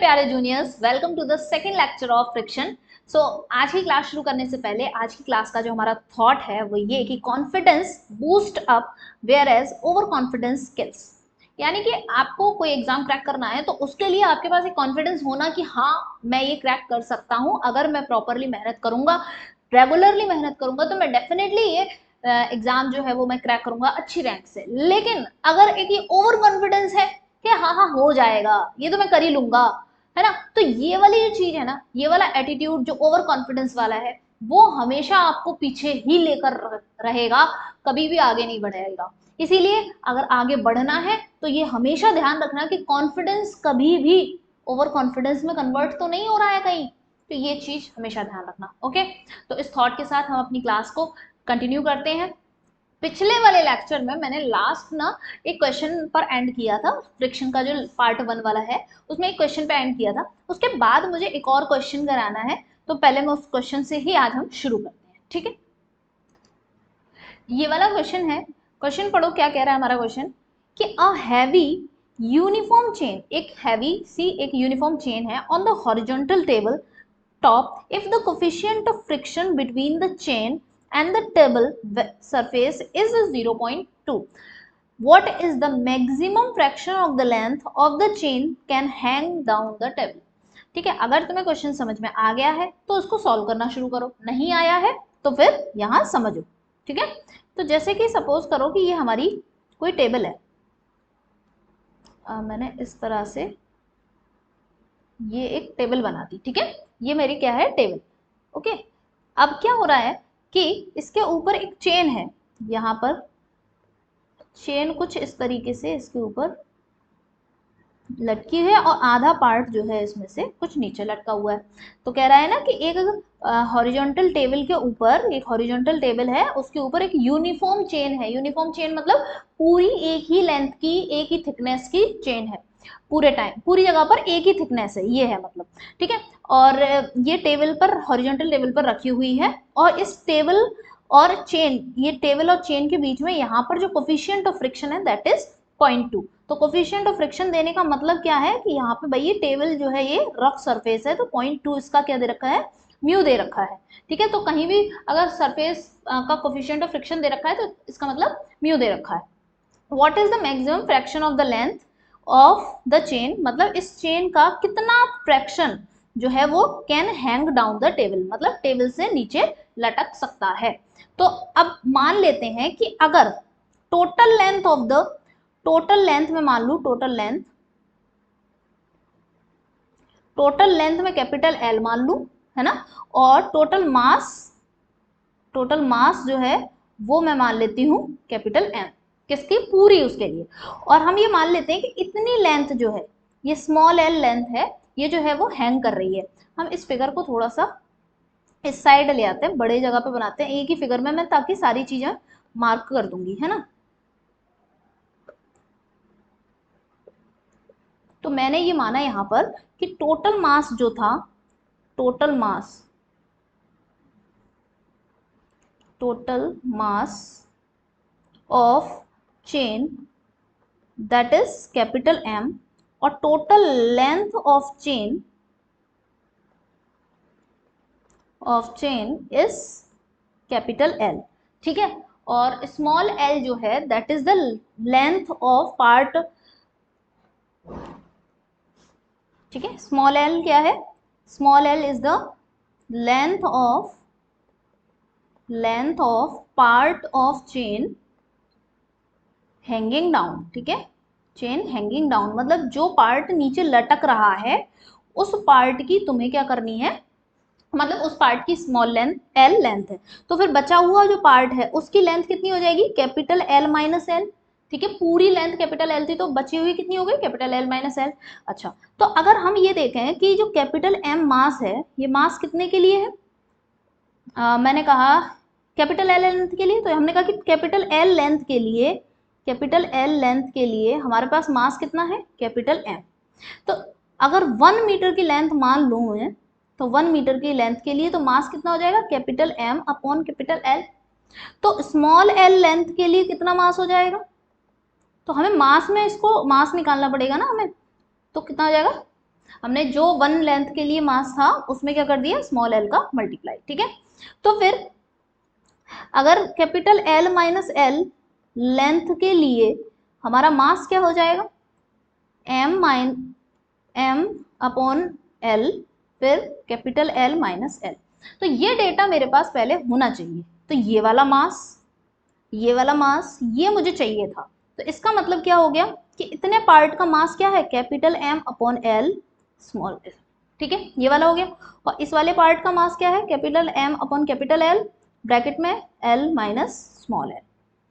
प्यारे juniors, welcome to the second lecture of friction. आज की क्लास शुरू करने से पहले आज की क्लास का जो हमारा थॉट है वो ये कि confidence boost up whereas over confidence kills. यानी कि आपको कोई एग्जाम क्रैक करना है तो उसके लिए आपके पास एक कॉन्फिडेंस होना कि हाँ मैं ये क्रैक कर सकता हूँ, अगर मैं प्रॉपरली मेहनत करूंगा, रेगुलरली मेहनत करूंगा तो मैं डेफिनेटली ये एग्जाम जो है वो मैं क्रैक करूंगा अच्छी रैंक से। लेकिन अगर एक ये ओवर कॉन्फिडेंस है कि हाँ हाँ हो जाएगा, ये तो मैं कर ही लूंगा, है ना, तो ये वाली जो चीज है ना, ये वाला एटीट्यूड जो ओवर कॉन्फिडेंस वाला है वो हमेशा आपको पीछे ही लेकर रहेगा, कभी भी आगे नहीं बढ़ाएगा। इसीलिए अगर आगे बढ़ना है तो ये हमेशा ध्यान रखना कि कॉन्फिडेंस कभी भी ओवर कॉन्फिडेंस में कन्वर्ट तो नहीं हो रहा है कहीं, तो ये चीज हमेशा ध्यान रखना। ओके, तो इस थॉट के साथ हम अपनी क्लास को कंटिन्यू करते हैं। पिछले वाले लेक्चर में मैंने लास्ट ना एक क्वेश्चन पर एंड किया था, फ्रिक्शन का जो पार्ट 1 वाला है उसमें एक क्वेश्चन पे एंड किया था। उसके बाद मुझे एक और क्वेश्चन कराना है, तो पहले मैं उस क्वेश्चन से ही आज हम शुरू करते हैं। ठीक है, ये वाला क्वेश्चन है। क्वेश्चन पढ़ो, क्या कह रहा है हमारा क्वेश्चन कि अ हैवी यूनिफॉर्म चेन, एक हैवी सी एक यूनिफॉर्म चेन है on the horizontal table top if the coefficient of friction between the chain and the table surface is 0.2, what is the maximum fraction of the length of the chain can hang down the table। ठीक है, अगर तुम्हें question समझ में आ गया है तो उसको सॉल्व करना शुरू करो, नहीं आया है तो फिर यहां समझो। ठीक है, तो जैसे कि सपोज करो कि ये हमारी कोई टेबल है, मैंने इस तरह से ये एक टेबल बना दी। ठीक है, ये मेरी क्या है, टेबल। ओके, अब क्या हो रहा है कि इसके ऊपर एक चेन है, यहाँ पर चेन कुछ इस तरीके से इसके ऊपर लटकी है और आधा पार्ट जो है इसमें से कुछ नीचे लटका हुआ है। तो कह रहा है ना कि एक हॉरिजॉन्टल टेबल के ऊपर, एक हॉरिजॉन्टल टेबल है उसके ऊपर एक यूनिफॉर्म चेन है। यूनिफॉर्म चेन मतलब पूरी एक ही लेंथ की, एक ही थिकनेस की चेन है, पूरे टाइम पूरी जगह पर एक ही थिकनेस है, ये है मतलब। ठीक है, और ये टेबल पर, हॉरिजॉन्टल टेबल पर रखी हुई है और इस टेबल और चेन, ये टेबल और चेन के बीच में यहाँ पर जो कोफिशिएंट ऑफ फ्रिक्शन है दैट इज 0.2। तो कोफिशिएंट ऑफ फ्रिक्शन देने का मतलब क्या है कि यहाँ पे भाई ये टेबल जो है ये रफ सरफेस है, तो 0.2 इसका क्या दे रखा है, म्यू दे रखा है। ठीक है, तो कहीं भी अगर सरफेस का कोफिशिएंट ऑफ फ्रिक्शन दे रखा है तो इसका मतलब म्यू दे रखा है। What is the maximum fraction of the length of the chain, मतलब इस चेन का कितना फ्रैक्शन जो है वो can hang down the table, मतलब टेबल से नीचे लटक सकता है। तो अब मान लेते हैं कि अगर total length of the, total length में मान लू, टोटल लेंथ, टोटल लेंथ में कैपिटल एल मान लू, है ना, और टोटल मास, टोटल मास जो है वो मैं मान लेती हूँ कैपिटल एम, किसकी, पूरी उसके लिए। और हम ये मान लेते हैं कि इतनी लेंथ जो है, ये स्मॉल एल लेंथ है, ये जो है वो हैंग कर रही है। हम इस फिगर को थोड़ा सा इस साइड ले आते हैं, बड़े जगह पे बनाते हैं एक ही फिगर में मैं, ताकि सारी चीजें मार्क कर दूंगी, है ना। तो मैंने ये माना यहाँ पर कि टोटल मास जो था, total mass, total mass of chain that is capital M, और total length of chain, of chain is capital L. ठीक है, और स्मॉल एल जो है that is the length of part. ठीक है, स्मॉल एल क्या है, small l is the length of, length of part of chain hanging down. ठीक है, चेन हैंगिंग डाउन मतलब जो पार्ट नीचे लटक रहा है उस पार्ट की तुम्हें क्या करनी है, मतलब उस पार्ट की स्मॉल लेंथ एल लेंथ है, तो फिर बचा हुआ जो पार्ट है उसकी लेंथ कितनी हो जाएगी, कैपिटल एल माइनस एल। ठीक है, पूरी लेंथ कैपिटल एल थी तो बची हुई कितनी हो गई, कैपिटल एल माइनस एल। अच्छा, तो अगर हम ये देखें कि जो कैपिटल एम मास है, ये मास कितने के लिए है, मैंने कहा कैपिटल एल लेंथ के लिए, तो हमने कहा कि कैपिटल एल लेंथ के लिए, कैपिटल एल लेंथ के लिए हमारे पास मास कितना है, कैपिटल एम। तो अगर 1 मीटर की लेंथ मान लूँ मैं, तो 1 मीटर की लेंथ के लिए तो मास कितना हो जाएगा, capital M upon capital L. तो स्मॉल एल लेंथ के लिए कितना मास हो जाएगा, तो हमें मास में इसको मास निकालना पड़ेगा ना हमें, तो कितना हो जाएगा हमने जो 1 लेंथ के लिए मास था उसमें क्या कर दिया, स्मॉल एल का मल्टीप्लाई, ठीक है। तो फिर अगर capital L minus L length के लिए हमारा मास क्या हो जाएगा, m अपॉन एल, फिर कैपिटल एल माइनस एल। तो ये डेटा मेरे पास पहले होना चाहिए। तो ये वाला मास, ये वाला मास, ये मुझे चाहिए था। तो इसका मतलब क्या हो गया कि इतने पार्ट का मास क्या है, capital M upon L small L, ठीक है, ये वाला हो गया। और इस वाले पार्ट का मास क्या है, capital M upon capital L, bracket में एल माइनस स्मॉल एल,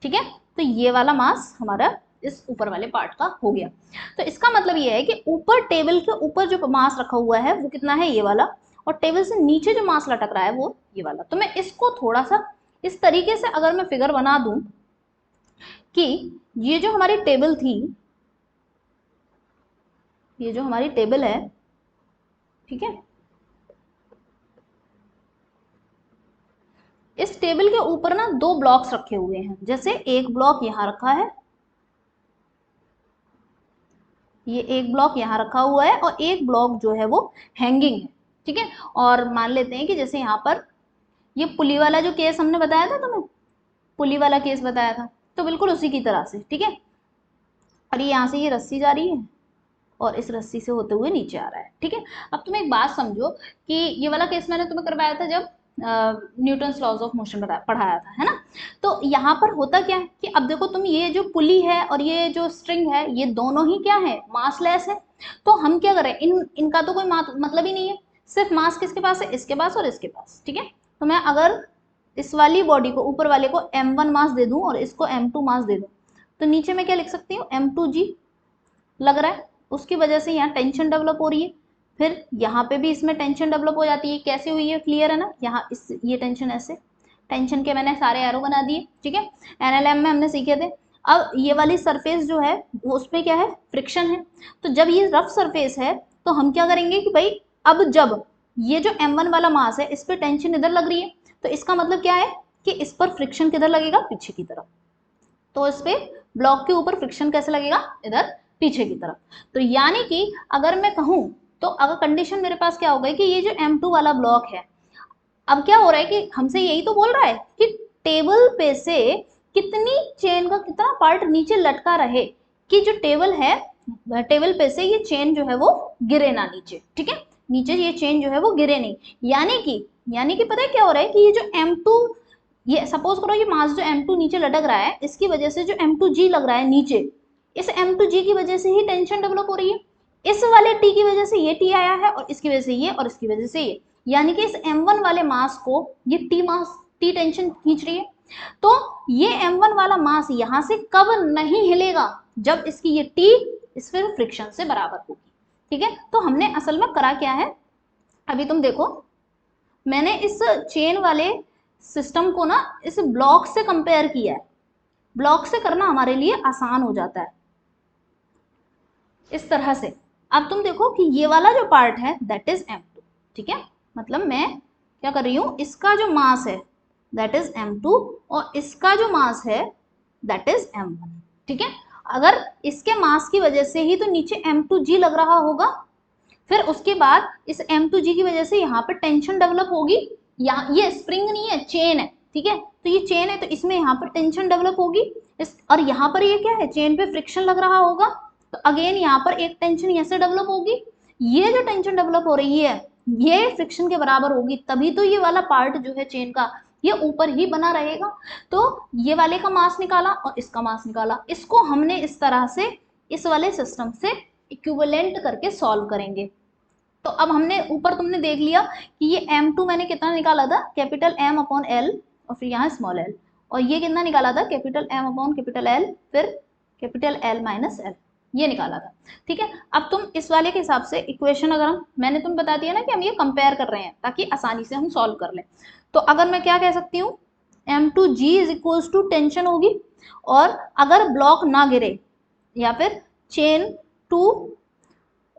ठीक है। तो ये वाला मास हमारा इस ऊपर वाले पार्ट का हो गया। तो इसका मतलब ये है कि ऊपर टेबल के ऊपर जो मास रखा हुआ है वो कितना है, ये वाला, और टेबल से नीचे जो मास लटक रहा है वो ये वाला। तो मैं इसको थोड़ा सा इस तरीके से अगर मैं फिगर बना दूं कि ये जो हमारी टेबल थी, ये जो हमारी टेबल है, ठीक है, इस टेबल के ऊपर ना 2 ब्लॉक्स रखे हुए हैं। जैसे एक ब्लॉक यहां रखा है, ये एक ब्लॉक यहां रखा हुआ है, और एक ब्लॉक जो है वो हैंगिंग है, ठीक है। और मान लेते हैं कि जैसे यहाँ पर ये पुली वाला जो केस हमने बताया था तुम्हें, पुली वाला केस बताया था, तो बिल्कुल उसी की तरह से, ठीक है। और ये यहाँ से ये रस्सी जा रही है और इस रस्सी से होते हुए नीचे आ रहा है, ठीक है। अब तुम एक बात समझो कि ये वाला केस मैंने तुम्हें करवाया था जब न्यूटन्स लॉज ऑफ मोशन पढ़ाया था, है ना। तो यहाँ पर होता क्या है कि अब देखो तुम, ये जो पुली है और ये जो स्ट्रिंग है, ये दोनों ही क्या है, मासलेस है। तो हम क्या करें, इनका तो कोई मतलब ही नहीं है, सिर्फ मास किसके पास है, इसके पास और इसके पास, ठीक है। तो मैं अगर इस वाली बॉडी को, ऊपर वाले को m1 मास दे दूं और इसको m2 मास दे दूं, तो नीचे में क्या लिख सकती हूँ, m2g लग रहा है, उसकी वजह से यहाँ टेंशन डेवलप हो रही है। फिर यहाँ पे भी इसमें टेंशन डेवलप हो जाती है, कैसे हुई है, क्लियर है ना। यहाँ इस ये टेंशन ऐसे, टेंशन के मैंने सारे एरो बना दिए, ठीक है, एनएलएम में हमने सीखे थे। अब ये वाली सरफेस जो है वो, उसमें क्या है, फ्रिक्शन है। तो जब ये रफ सरफेस है तो हम क्या करेंगे कि भाई, अब जब ये जो m1 वाला मास है इस पर टेंशन इधर लग रही है, तो इसका मतलब क्या है कि इस पर फ्रिक्शन किधर लगेगा, पीछे की तरफ। तो इस पे ब्लॉक के ऊपर फ्रिक्शन कैसे लगेगा, इधर पीछे की तरफ। तो यानी कि अगर मैं कहूं, तो अगर कंडीशन मेरे पास क्या हो गई कि ये जो m2 वाला ब्लॉक है, अब क्या हो रहा है कि हमसे यही तो बोल रहा है कि टेबल पे से कितनी चेन का कितना पार्ट नीचे लटका रहे, कि जो टेबल है, टेबल पे से ये चेन जो है वो गिरे ना नीचे, ठीक है, नीचे ये चेन जो है वो गिरे नहीं। यानी कि पता है क्या हो रहा है कि ये जो m2, ये सपोज करो ये मास जो m2 नीचे लटक रहा है, इसकी वजह से जो m2g लग रहा है नीचे, इस m2g की वजह से ही टेंशन डेवलप हो रही है। इस वाले t की वजह से ये t आया है, और इसकी वजह से ये, और इसकी वजह से ये, यानी कि इस m1 वाले मास को ये t टेंशन खींच रही है। तो ये m1 वाला मास यहां से कब नहीं हिलेगा, जब इसकी ये t इस फिर फ्रिक्शन से बराबर होगी, ठीक है। तो हमने असल में करा क्या है, अभी तुम देखो, मैंने इस चेन वाले सिस्टम को ना इस ब्लॉक से कंपेयर किया है। ब्लॉक से करना हमारे लिए आसान हो जाता है इस तरह से। अब तुम देखो कि ये वाला जो पार्ट है दैट इज m2, ठीक है, मतलब मैं क्या कर रही हूं, इसका जो मास है दैट इज m2, और इसका जो मास है दैट इज m1, ठीक है। अगर इसके मास की वजह से ही तो नीचे m2g लग रहा होगा, फिर उसके बाद इस m2g की वजह से यहाँ पर टेंशन डेवलप होगी। यहाँ ये स्प्रिंग नहीं है, चेन है, ठीक है, तो ये चेन है, तो इसमें यहाँ पर टेंशन डेवलप होगी और यहाँ पर ये क्या है, चेन पे फ्रिक्शन लग रहा होगा, तो अगेन यहाँ पर एक टेंशन ऐसे डेवलप होगी। ये जो टेंशन डेवलप हो रही है ये फ्रिक्शन के बराबर होगी, तभी तो ये वाला पार्ट जो है चेन का ये ऊपर ही बना रहेगा। तो ये वाले का मास निकाला और इसका मास निकाला, इसको हमने इस तरह से इस वाले सिस्टम से इक्विवेलेंट करके सॉल्व करेंगे। तो अब हमने ऊपर तुमने देख लिया कि ये m2 मैंने कितना निकाला था, कैपिटल M अपॉन L, और फिर यहाँ स्मॉल l, और ये कितना निकाला था, capital M upon capital L, फिर कैपिटल L माइनस L, ये निकाला था, ठीक है। अब तुम इस वाले के हिसाब से इक्वेशन, अगर मैंने तुम बता दिया ना कि हम ये कंपेयर कर रहे हैं ताकि आसानी से हम सॉल्व कर लें, तो अगर मैं क्या कह सकती हूँ, m2g is equals to tension होगी, और अगर ब्लॉक ना गिरे या फिर चेन टू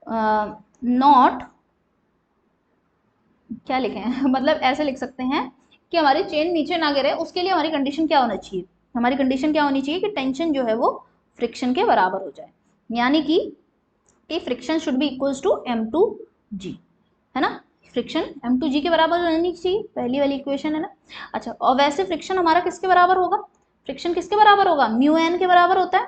नॉट, क्या लिखे हैं मतलब ऐसे लिख सकते हैं कि हमारी चेन नीचे ना गिरे, उसके लिए हमारी कंडीशन क्या होना चाहिए, हमारी कंडीशन क्या होनी चाहिए कि टेंशन जो है वो फ्रिक्शन के बराबर हो जाए। यानी कि कि friction should be equals to m2g, है ना, फ्रिक्शन m2g के बराबर रहनी चाहिए, पहली वाली इक्वेशन है ना। अच्छा, और वैसे फ्रिक्शन हमारा किसके बराबर होगा, फ्रिक्शन किसके बराबर होगा, म्यू एन के बराबर होता है।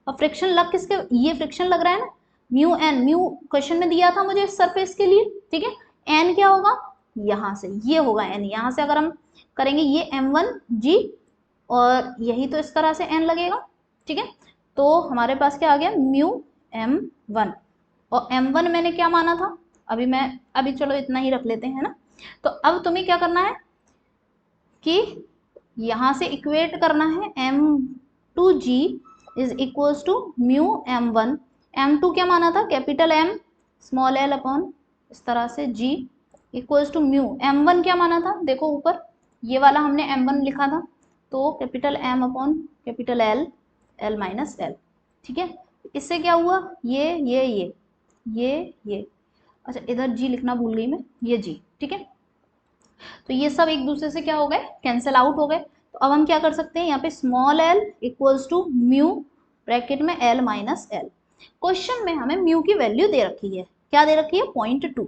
और फ्रिक्शन लग किसके, ये फ्रिक्शन लग रहा है ना म्यू एन, म्यू क्वेश्चन में दिया था मुझे इस सरफेस के लिए, ठीक है। एन क्या होगा, यहाँ से ये होगा एन, यहाँ से अगर हम करेंगे ये m1g और यही तो इस तरह से एन लगेगा, ठीक है। तो हमारे पास क्या आ गया, म्यू m1, और m1 मैंने क्या माना था, अभी चलो इतना ही रख लेते हैं ना। तो अब तुम्हें क्या करना है कि यहां से इक्वेट करना है m2g is equals to mu m1, m2 क्या माना था, capital M small l upon इस तरह से g equals to mu m1 क्या माना था, देखो ऊपर ये वाला हमने m1 लिखा था, तो capital M upon capital L, L minus L, ठीक है। इससे क्या हुआ, ये अच्छा इधर g लिखना भूल गई मैं, ये g, ठीक है। तो ये सब एक दूसरे से क्या हो गए, कैंसिल आउट हो गए। तो अब हम क्या कर सकते हैं, यहाँ पे small l equals to mu bracket में l माइनस l। क्वेश्चन में हमें म्यू की वैल्यू दे रखी है, क्या दे रखी है, 0.2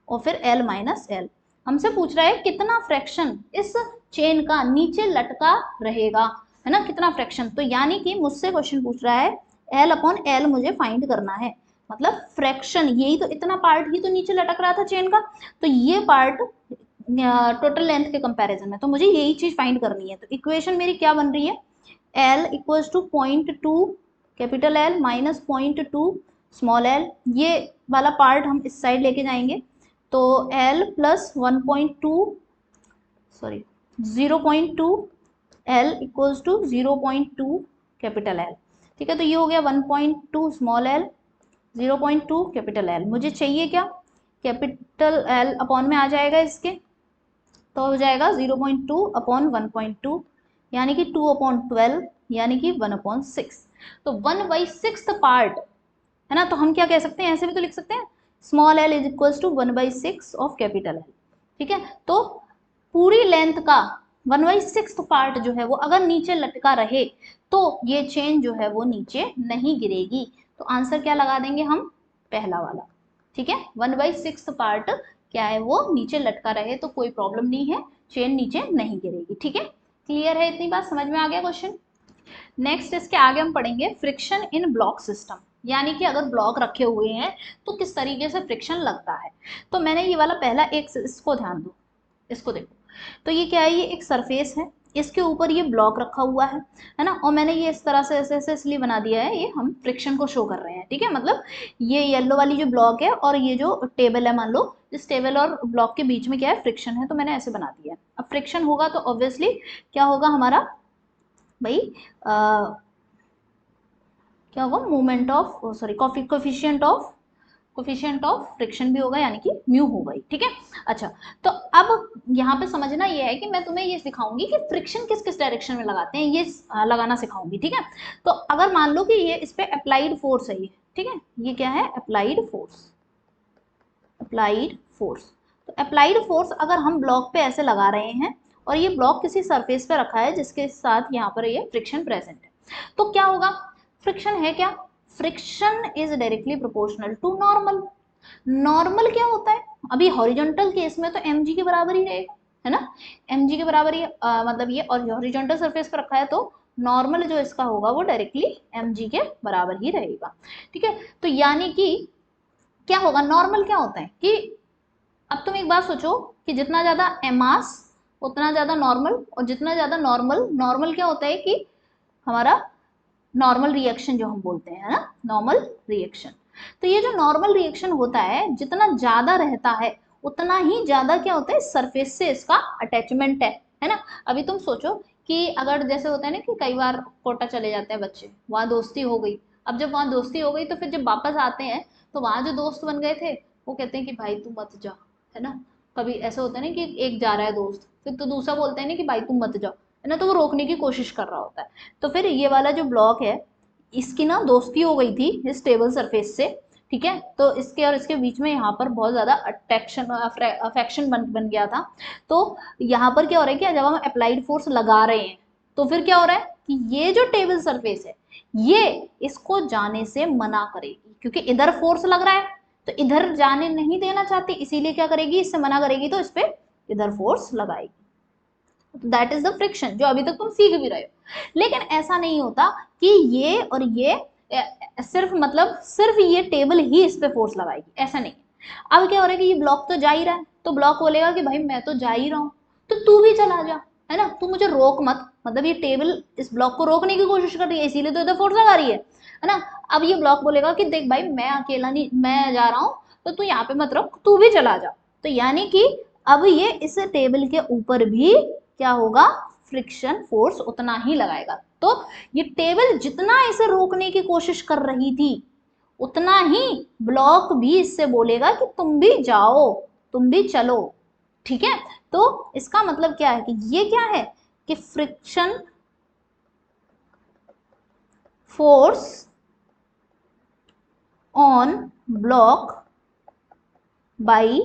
और फिर l माइनस l। हमसे पूछ रहा है कितना फ्रैक्शन इस चेन का नीचे लटका रहेगा, है ना, कितना फ्रैक्शन। तो यानी कि मुझसे क्वेश्चन पूछ रहा है l अपॉन l मुझे फाइंड करना है, मतलब फ्रैक्शन, यही तो इतना पार्ट ही तो नीचे लटक रहा था चेन का, तो ये पार्ट टोटल लेंथ के कंपैरिजन में, तो मुझे यही चीज फाइंड करनी है। तो इक्वेशन मेरी क्या बन रही है, L equals to 0.2 capital L minus 0.2 small l, ये वाला पार्ट हम इस साइड लेके जाएंगे, तो L plus 1.2 sorry 0.2 L equals to 0.2 capital L, ठीक है। तो ये हो गया 1.2 स्मॉल l 0.2 कैपिटल L। मुझे चाहिए क्या, कैपिटल L अपॉन में आ जाएगा इसके, तो हो जाएगा 0.2 अपॉन 1.2 यानी कि 2 अपॉन 12 यानी कि 1/6। तो 1/6 पार्ट, है ना, तो हम क्या कह सकते हैं, ऐसे भी तो लिख सकते हैं, small l is equals to 1/6 of capital L, ठीक है। तो पूरी लेंथ का 1/6 पार्ट जो है वो अगर नीचे लटका रहे तो ये चेन जो है वो नीचे नहीं गिरेगी। तो आंसर क्या लगा देंगे हम, पहला वाला, ठीक है। 1/6 पार्ट क्या है, वो नीचे लटका रहे तो कोई प्रॉब्लम नहीं है, चेन नीचे नहीं गिरेगी, ठीक है। क्लियर है, इतनी बात समझ में आ गया क्वेश्चन। नेक्स्ट इसके आगे हम पढ़ेंगे फ्रिक्शन इन ब्लॉक सिस्टम, यानी कि अगर ब्लॉक रखे हुए हैं तो किस तरीके से फ्रिक्शन लगता है। तो मैंने ये वाला पहला एक, इसको ध्यान दो, इसको देखो, तो ये क्या है, ये एक सरफेस है, इसके ऊपर ये ब्लॉक रखा हुआ है ना, और मैंने ये इस तरह से ऐसे ऐसे इसलिए बना दिया है, ये हम फ्रिक्शन को शो कर रहे हैं, ठीक है। मतलब ये येलो वाली जो ब्लॉक है और ये जो टेबल है, मान लो इस टेबल और ब्लॉक के बीच में क्या है, फ्रिक्शन है, तो मैंने ऐसे बना दिया है। अब फ्रिक्शन होगा तो ऑब्वियसली क्या होगा हमारा भाई, क्या होगा, movement of sorry coefficient of friction भी होगा, यानी कि म्यू होगा ही, ठीक है। अच्छा, तो अब यहाँ पे समझना ये है कि मैं तुम्हें ये सिखाऊंगी कि फ्रिक्शन किस किस डायरेक्शन में लगाते हैं, ये लगाना सिखाऊंगी, ठीक है। तो अगर मान लो कि ये इस पे अप्लाइड फोर्स है, ये ठीक है, ये क्या है, अप्लाइड फोर्स, तो अप्लाइड फोर्स अगर हम ब्लॉक पे ऐसे लगा रहे हैं और ये ब्लॉक किसी सरफेस पे रखा है जिसके साथ यहाँ पर ये फ्रिक्शन प्रेजेंट है, तो क्या होगा, फ्रिक्शन है क्या, friction is directly proportional to normal. Normal क्या होता है, अभी हॉरिजॉन्टल केस में तो mg के बराबर ही रहेगा, है ना, mg के बराबर ही मतलब ये, और हॉरिजॉन्टल सरफेस पर रखा है तो नॉर्मल जो इसका होगा वो डायरेक्टली mg के बराबर ही रहेगा, ठीक है। तो यानी कि क्या होगा, नॉर्मल क्या होता है कि अब तुम एक बात सोचो कि जितना ज्यादा मास उतना ज्यादा नॉर्मल, और जितना ज्यादा नॉर्मल, नॉर्मल क्या होता है कि हमारा नॉर्मल रिएक्शन जो हम बोलते हैं, है ना, नॉर्मल रिएक्शन। तो ये जो नॉर्मल रिएक्शन होता है जितना ज्यादा रहता है उतना ही ज्यादा क्या होता है, सरफेस से इसका अटैचमेंट है ना। अभी तुम सोचो कि अगर जैसे होता है ना कि कई बार कोटा चले जाते हैं बच्चे, वहां दोस्ती हो गई, अब जब वहां दोस्ती हो गई तो फिर जब वापस आते हैं तो वहां जो दोस्त बन गए थे वो कहते हैं कि भाई तू मत जा, है ना। कभी ऐसा होता है ना कि एक जा रहा है दोस्त, फिर तो दूसरा बोलता है ना कि भाई तुम मत जाओ, है ना, तो वो रोकने की कोशिश कर रहा होता है। तो फिर ये वाला जो ब्लॉक है इसकी ना दोस्ती हो गई थी इस टेबल सरफेस से, ठीक है, तो इसके और इसके बीच में यहाँ पर बहुत ज्यादा अफेक्शन बन गया था। तो यहाँ पर क्या हो रहा है कि जब हम अप्लाइड फोर्स लगा रहे हैं तो फिर क्या हो रहा है कि ये जो टेबल सरफेस है ये इसको जाने से मना करेगी, क्योंकि इधर फोर्स लग रहा है तो इधर जाने नहीं देना चाहती, इसीलिए क्या करेगी, इससे मना करेगी तो इस पे इधर फोर्स लगाएगी। तो दैट इज द फ्रिक्शन, जो अभी तक तुम सीख भी रहे हो। लेकिन ऐसा नहीं होता कि ये और ये सिर्फ मतलब सिर्फ ये टेबल ही इस पे फोर्स लगाएगी, ऐसा नहीं। अब क्या हो रहा है कि ये ब्लॉक तो जा ही रहा है, तो ब्लॉक बोलेगा कि भाई मैं तो जा ही रहा हूँ, तो तू भी चला जा, है ना, तू मुझे रोक मत। मतलब ये टेबल इस ब्लॉक को रोकने की कोशिश कर रही है, इसीलिए तो इधर फोर्स लगा रही है ना। अब ये ब्लॉक बोलेगा कि देख भाई मैं अकेला नहीं, मैं जा रहा हूँ, तो तू यहाँ पे मत रुक, तू भी चला जा। तो यानी कि अब ये इस टेबल के ऊपर भी क्या होगा, फ्रिक्शन फोर्स उतना ही लगाएगा। तो ये टेबल जितना इसे रोकने की कोशिश कर रही थी उतना ही ब्लॉक भी इससे बोलेगा कि तुम भी जाओ, तुम भी चलो, ठीक है। तो इसका मतलब क्या है कि ये क्या है कि friction force on block by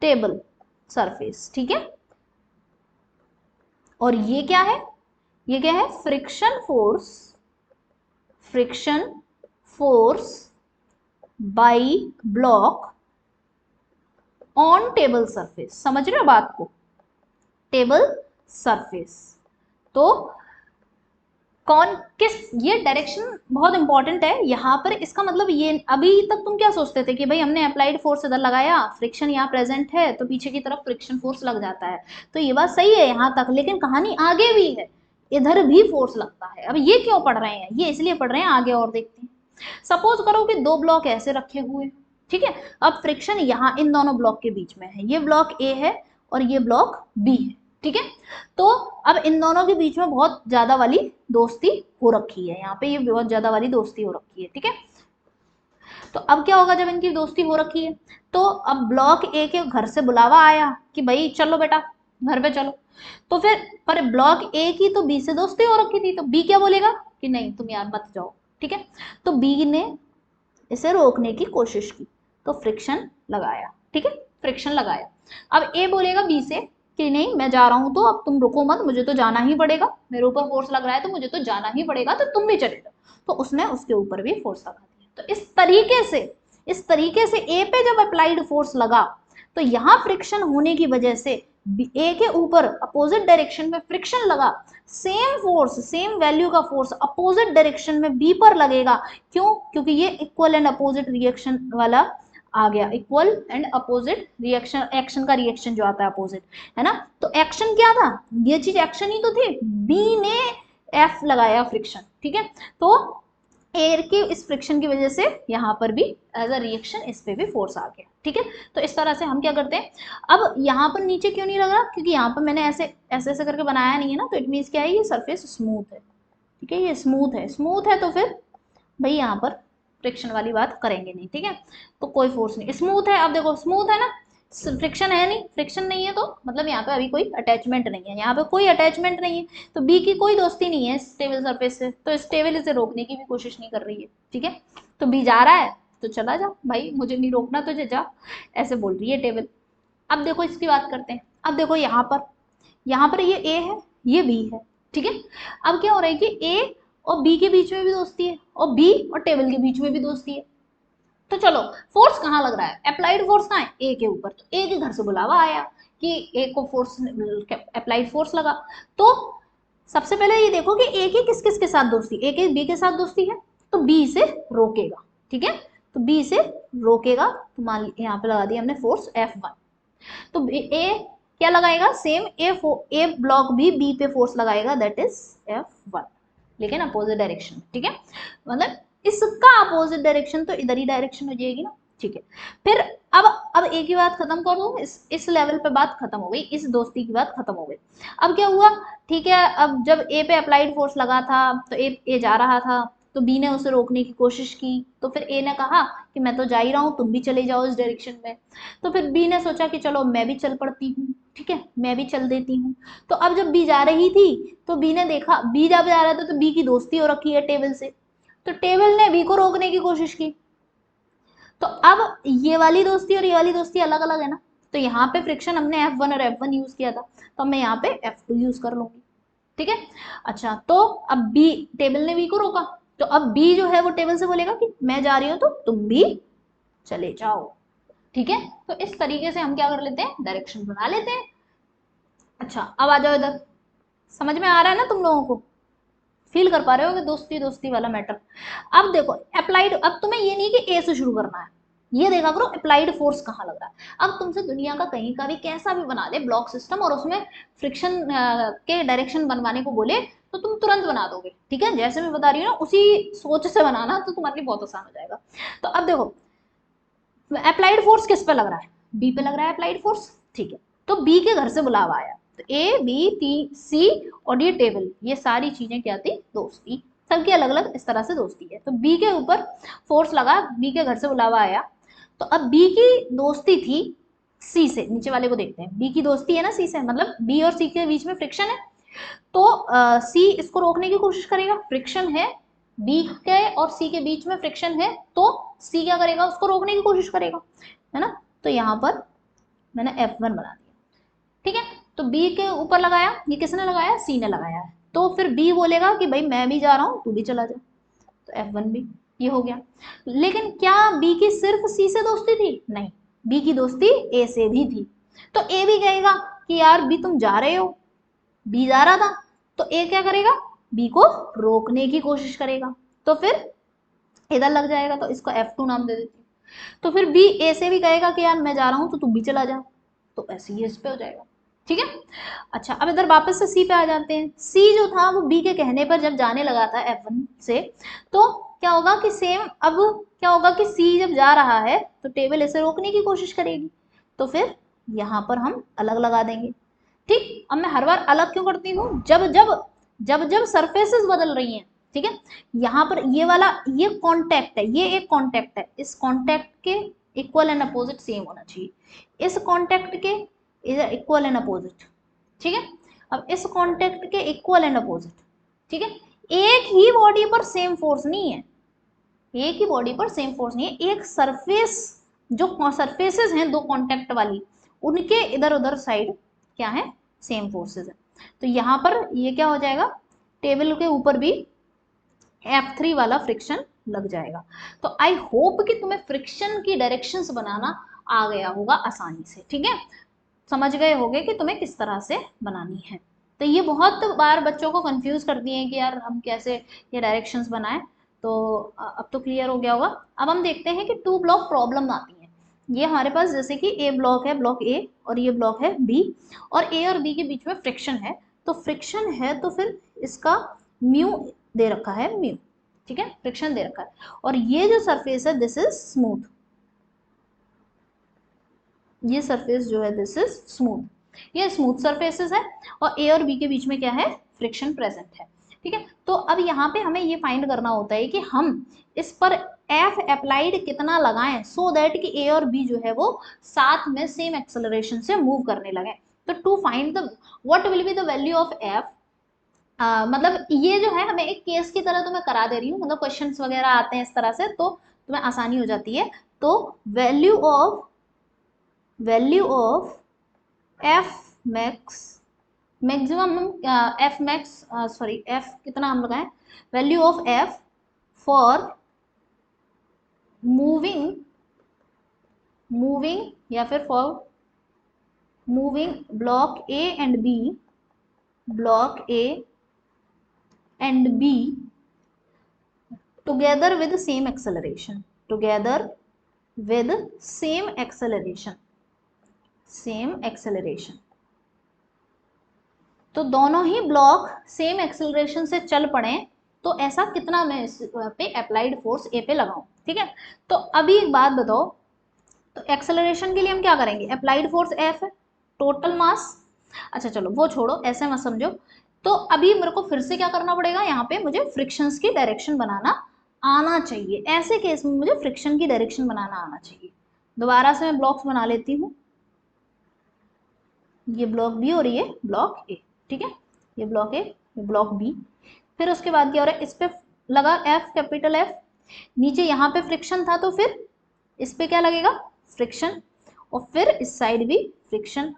table surface, ठीक है। और ये क्या है, ये क्या है, friction force by block on table surface. समझ रहे हो बात को, टेबल सरफेस। तो कौन किस, ये डायरेक्शन बहुत इंपॉर्टेंट है यहाँ पर। इसका मतलब ये, अभी तक तुम क्या सोचते थे कि भाई हमने अप्लाइड फोर्स इधर लगाया, फ्रिक्शन यहाँ प्रेजेंट है तो पीछे की तरफ फ्रिक्शन फोर्स लग जाता है, तो ये बात सही है यहाँ तक, लेकिन कहानी आगे भी है, इधर भी फोर्स लगता है। अब ये क्यों पढ़ रहे हैं, ये इसलिए पढ़ रहे हैं, आगे और देखते हैं। सपोज करो कि दो ब्लॉक ऐसे रखे हुए, ठीक है। अब फ्रिक्शन यहाँ इन दोनों ब्लॉक के बीच में है, ये ब्लॉक ए है और ये ब्लॉक बी है, ठीक है। तो अब इन दोनों के बीच में बहुत ज्यादा वाली दोस्ती हो रखी है, यहाँ पे ये बहुत ज्यादा वाली दोस्ती हो रखी है, ठीक है। तो अब क्या होगा जब इनकी दोस्ती हो रखी है, तो अब ब्लॉक ए के घर से बुलावा आया कि भाई चलो बेटा घर पे चलो, तो फिर पर ब्लॉक ए की तो बी से दोस्ती हो रखी थी, तो बी क्या बोलेगा कि नहीं तुम यार मत जाओ, ठीक है। तो बी ने इसे रोकने की कोशिश की, तो फ्रिक्शन लगाया, ठीक है, फ्रिक्शन लगाया। अब ए बोलेगा बी से कि नहीं मैं जा रहा हूं, तो अब तुम रुको मत, मुझे तो जाना ही पड़ेगा, मेरे ऊपर फोर्स लग रहा है तो मुझे तो जाना ही पड़ेगा, तो तुम भी चले जाओ। तो उसने उसके ऊपर भी फोर्स लगा दिया। तो इस तरीके से ए पे जब अप्लाइड फोर्स लगा, तो यहाँ फ्रिक्शन होने की वजह से ए के ऊपर अपोजिट डायरेक्शन में फ्रिक्शन लगा, सेम फोर्स, सेम वैल्यू का फोर्स अपोजिट डायरेक्शन में बी पर लगेगा। क्यों, क्योंकि ये इक्वल एंड अपोजिट रिएक्शन वाला आ गया, equal and opposite reaction, action का रिएक्शन जो आता है अपोजिट, है ना। तो एक्शन क्या था, ये चीज एक्शन ही तो थी, बी ने एफ लगाया फ्रिक्शन, ठीक है। तो एयर के इस फ्रिक्शन की वजह से यहाँ पर भी एज अ रिएक्शन इस पे भी फोर्स आ गया, ठीक है। तो इस तरह से हम क्या करते हैं, अब यहाँ पर नीचे क्यों नहीं लग रहा, क्योंकि यहाँ पर मैंने ऐसे ऐसे ऐसे करके बनाया नहीं है ना, तो इट मीन्स क्या है, ये सरफेस स्मूथ है, ठीक है, ये स्मूथ है, स्मूथ है तो फिर भाई यहाँ पर फ्रिक्शन वाली बात करेंगे नहीं, ठीक है। तो कोई फोर्स नहीं, स्मूथ है, अब देखो स्मूथ है ना, फ्रिक्शन है नहीं, फ्रिक्शन नहीं है तो मतलब यहाँ पे अभी कोई अटैचमेंट नहीं है, यहाँ पे कोई अटैचमेंट नहीं है, तो बी की कोई दोस्ती नहीं है इस टेबल सरफेस से, तो इस टेबल इसे रोकने की भी कोशिश नहीं कर रही है, ठीक है। तो बी जा रहा है तो चला जा भाई, मुझे नहीं रोकना तुझे, जा, ऐसे बोल रही है टेबल। अब देखो इसकी बात करते हैं, अब देखो यहाँ पर ये ए है, ये बी है, ठीक है। अब क्या हो रहा है कि ए और बी के बीच में भी दोस्ती है और बी और टेबल के बीच में भी दोस्ती है। तो चलो फोर्स कहाँ लग रहा है, अप्लाइड फोर्स कहाँ है, ए के ऊपर, तो ए के घर से बुलावा आया कि ए को फोर्स, अप्लाइड फोर्स लगा। तो सबसे पहले ये देखो कि ए की किस किस के साथ दोस्ती, ए के बी के साथ दोस्ती है, तो बी से रोकेगा, ठीक है, तो बी से रोकेगा, तो मान यहाँ पे लगा दिया हमने फोर्स F1। तो ए क्या लगाएगा, सेम ए ब्लॉक भी बी पे फोर्स लगाएगा, दैट इज F1, लेकिन अपोजिट डायरेक्शन, ठीक है। मतलब इसका अपोजिट डायरेक्शन तो इधर ही डायरेक्शन हो जाएगी ना, ठीक है। फिर अब एक ही बात खत्म कर दो, इस लेवल पे बात खत्म हो गई, इस दोस्ती की बात खत्म हो गई। अब क्या हुआ, ठीक है, अब जब ए पे अप्लाइड फोर्स लगा था तो ए जा रहा था, तो बी ने उसे रोकने की कोशिश की, तो फिर ए ने कहा कि मैं तो जा ही रहा हूँ, तुम भी चले जाओ इस डायरेक्शन में। तो फिर बी ने सोचा कि चलो मैं भी चल पड़ती हूँ, ठीक है, मैं भी चल देती हूँ। तो अब जब बी जा रही थी तो बी ने देखा, बी जब जा रहा था तो बी की दोस्ती हो रखी है टेबल से, तो टेबल ने बी को रोकने की कोशिश की। तो अब ये वाली दोस्ती और ये वाली दोस्ती अलग अलग है ना, तो यहाँ पे फ्रिक्शन हमने F1 और F1 यूज किया था, तो मैं यहाँ पे F2 यूज कर लूंगी, ठीक है। अच्छा, तो अब बी, टेबल ने बी को रोका, तो अब बी जो है वो टेबल से बोलेगा कि मैं जा रही हूं तो तुम भी चले जाओ, ठीक है। तो इस तरीके से हम क्या कर लेते हैं, डायरेक्शन बना लेते हैं। अच्छा अब आ जाओ इधर, समझ में आ रहा है ना तुम लोगों को, फील कर पा रहे हो कि दोस्ती दोस्ती वाला मैटर। अब देखो अप्लाइड, अब तुम्हें ये नहीं कि ए से शुरू करना है, ये देखा करो अप्लाइड फोर्स कहाँ लग रहा है। अब तुमसे दुनिया का कहीं का भी कैसा भी बना दे ब्लॉक सिस्टम और उसमें फ्रिक्शन के डायरेक्शन बनवाने को बोले तो तुम तुरंत बना दोगे, ठीक है। जैसे मैं बता रही हूँ ना उसी सोच से बनाना तो तुम्हारे लिए बहुत आसान हो जाएगा। तो अब देखो अप्लाइड फोर्स किस पे लग रहा है, बी पे लग रहा है अप्लाइड फोर्स, ठीक है। तो बी के घर से बुलावा आया, तो ए बी टी सी और ये टेबल, ये सारी चीजें क्या थी, दोस्ती, सबकी अलग अलग इस तरह से दोस्ती है। तो बी के ऊपर फोर्स लगा, बी के घर से बुलावा आया, तो अब बी की दोस्ती थी सी से, नीचे वाले को देखते हैं, बी की दोस्ती है ना सी से, मतलब बी और सी के बीच में फ्रिक्शन है, तो सी इसको रोकने की कोशिश करेगा, फ्रिक्शन है बी के और सी के बीच में फ्रिक्शन है, तो सी क्या करेगा, उसको रोकने की कोशिश करेगा, है ना। तो यहाँ पर मैंने F1 बना दिया, ठीक है। तो बी के ऊपर लगाया, ये किसने लगाया, सी ने लगाया है, तो फिर बी बोलेगा कि भाई मैं भी जा रहा हूँ तू भी चला जा, तो F1 भी, ये हो गया। लेकिन क्या बी की सिर्फ सी से दोस्ती थी, नहीं, बी की दोस्ती ए से भी थी, तो ए भी कहेगा कि यार बी तुम जा रहे हो, बी जा रहा था, तो ए क्या करेगा, बी को रोकने की कोशिश करेगा, तो फिर इधर लग जाएगा, तो इसको F2 नाम दे देती हूँ। तो फिर बी ए से भी कहेगा कि यार मैं जा रहा हूँ तो तू भी चला जा, तो ऐसे ही इस पे हो जाएगा, ठीक है। अच्छा अब इधर वापस से सी पे आ जाते हैं, सी जो था वो बी के कहने पर जब जाने लगा था F1 से, तो क्या होगा कि सेम, अब क्या होगा कि सी जब जा रहा है तो टेबल इसे रोकने की कोशिश करेगी, तो फिर यहाँ पर हम अलग लगा देंगे, ठीक। अब मैं हर बार अलग क्यों करती हूँ, जब जब जब जब सरफेसेस बदल रही हैं, ठीक है। यहाँ पर ये वाला, ये कॉन्टेक्ट है, ये एक कॉन्टेक्ट है, इस कॉन्टेक्ट के इक्वल एंड अपोजिट सेम होना चाहिए, इस कॉन्टेक्ट के इधर इक्वल एंड अपोजिट, ठीक है। अब इस कॉन्टेक्ट के इक्वल एंड अपोजिट, ठीक है। एक ही बॉडी पर सेम फोर्स नहीं है, एक ही बॉडी पर सेम फोर्स नहीं है, एक सरफेस, जो सरफेसेस हैं दो कॉन्टेक्ट वाली, उनके इधर उधर साइड क्या है, सेम फोर्सेस है। तो यहाँ पर ये क्या हो जाएगा, टेबल के ऊपर भी F3 वाला फ्रिक्शन लग जाएगा। तो आई होप कि तुम्हें फ्रिक्शन की डायरेक्शंस बनाना आ गया होगा आसानी से, ठीक है। समझ गए होगे कि तुम्हें किस तरह से बनानी है। तो ये बहुत बार बच्चों को कंफ्यूज करती हैं कि यार हम कैसे ये डायरेक्शंस बनाएं, तो अब तो क्लियर हो गया होगा। अब हम देखते हैं कि टू ब्लॉक प्रॉब्लम आती है, ये हमारे पास जैसे कि ए ब्लॉक है, ब्लॉक ए, और ये ब्लॉक है बी, और ए और बी के बीच में फ्रिक्शन है, तो फ्रिक्शन है तो फिर इसका म्यू दे रखा है, म्यू, ठीक है, फ्रिक्शन दे रखा है, और ये जो सरफेस है दिस इज स्मूथ, ये सरफेस जो है दिस इज स्मूथ, ये स्मूथ सरफेसेस है, और ए और बी के बीच में क्या है, फ्रिक्शन प्रेजेंट है, ठीक है। तो अब यहाँ पे हमें ये फाइंड करना होता है कि हम इस पर एफ अप्लाइड कितना लगाएं सो दैट कि ए और बी जो है वो साथ में सेम एक्सेलरेशन से मूव करने लगे। तो to find the what will be the value of F, मतलब ये जो है हमें एक केस की तरह तो मैं करा दे रही हूँ, मतलब क्वेश्चंस वगैरह आते हैं इस तरह से तो तुम्हें आसानी हो जाती है। तो value of F max, maximum F max, sorry F कितना हम लगाएं, value of F for moving, moving या फिर for moving block A and B, block A and B together with same acceleration, together with same acceleration, same acceleration। तो दोनों ही block same acceleration से चल पड़े, तो ऐसा कितना मैं इस पे अप्लाइड फोर्स ए पे लगाऊं, ठीक है। तो अभी एक बात बताओ, तो एक्सेलरेशन के लिए हम क्या करेंगे, अप्लाइड फोर्स एफ है, टोटल मास, अच्छा चलो वो छोड़ो ऐसे मत समझो। तो अभी मेरे को फिर से क्या करना पड़ेगा, यहाँ पे मुझे फ्रिक्शंस की डायरेक्शन बनाना आना चाहिए, ऐसे केस में मुझे फ्रिक्शन की डायरेक्शन बनाना आना चाहिए। दोबारा से मैं ब्लॉक्स बना लेती हूँ, ये ब्लॉक बी और ये ब्लॉक ए, ठीक है, ये ब्लॉक ए, ये ब्लॉक बी। फिर उसके बाद क्या हो रहा है, इस पे लगा एफ, कैपिटल एफ, नीचे यहाँ पे फ्रिक्शन था तो फिर इस पे क्या लगेगा, फ्रिक्शन, और फिर इस साइड भी फ्रिक्शन,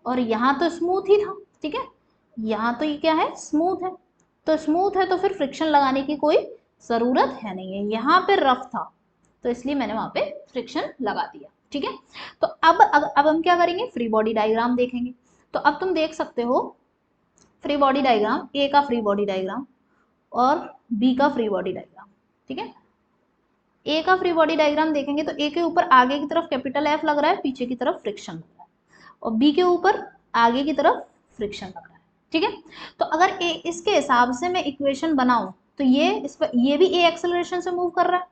और यहाँ तो स्मूथ ही था, ठीक है, यहाँ तो ये क्या है, स्मूथ है, तो स्मूथ है तो फिर फ्रिक्शन लगाने की कोई जरूरत है नहीं है, यहाँ पे रफ था तो इसलिए मैंने वहां पे फ्रिक्शन लगा दिया। ठीक है, तो अब हम क्या करेंगे, फ्री बॉडी डायग्राम देखेंगे। तो अब तुम देख सकते हो फ्री बॉडी डायग्राम, ए का फ्री बॉडी डायग्राम और बी का फ्री बॉडी डायग्राम। ठीक है, ए का फ्री बॉडी डायग्राम देखेंगे तो ए के ऊपर आगे की तरफ कैपिटल एफ लग रहा है, पीछे की तरफ फ्रिक्शन लग रहा है, और बी के ऊपर आगे की तरफ फ्रिक्शन लग रहा है। ठीक है, तो अगर ए इसके हिसाब से मैं इक्वेशन बनाऊं तो ये इस पर, ये भी ए एक्सेलरेशन से मूव कर रहा है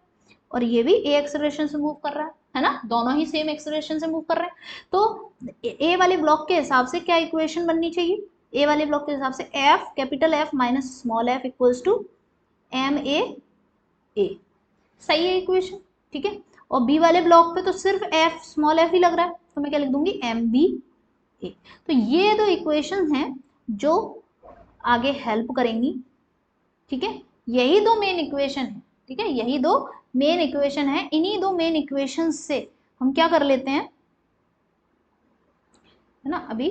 और ये भी ए एक्सेलरेशन से मूव कर रहा है ना, दोनों ही सेम एक्सेलरेशन से मूव कर रहे हैं। तो ए वाले ब्लॉक के हिसाब से क्या इक्वेशन बननी चाहिए, ए वाले ब्लॉक के हिसाब से F capital F minus small F equals to M A, सही है इक्वेशन। ठीक है, और बी वाले ब्लॉक पे तो सिर्फ एफ स्मॉल एफ ही लग रहा है, तो मैं क्या लिख दूंगी, एम बी ए। तो ये दो इक्वेशन हैं जो आगे हेल्प करेंगी। ठीक है, यही दो मेन इक्वेशन है। ठीक है, यही दो मेन इक्वेशन है, इन्हीं दो मेन इक्वेशन से हम क्या कर लेते हैं, है ना, अभी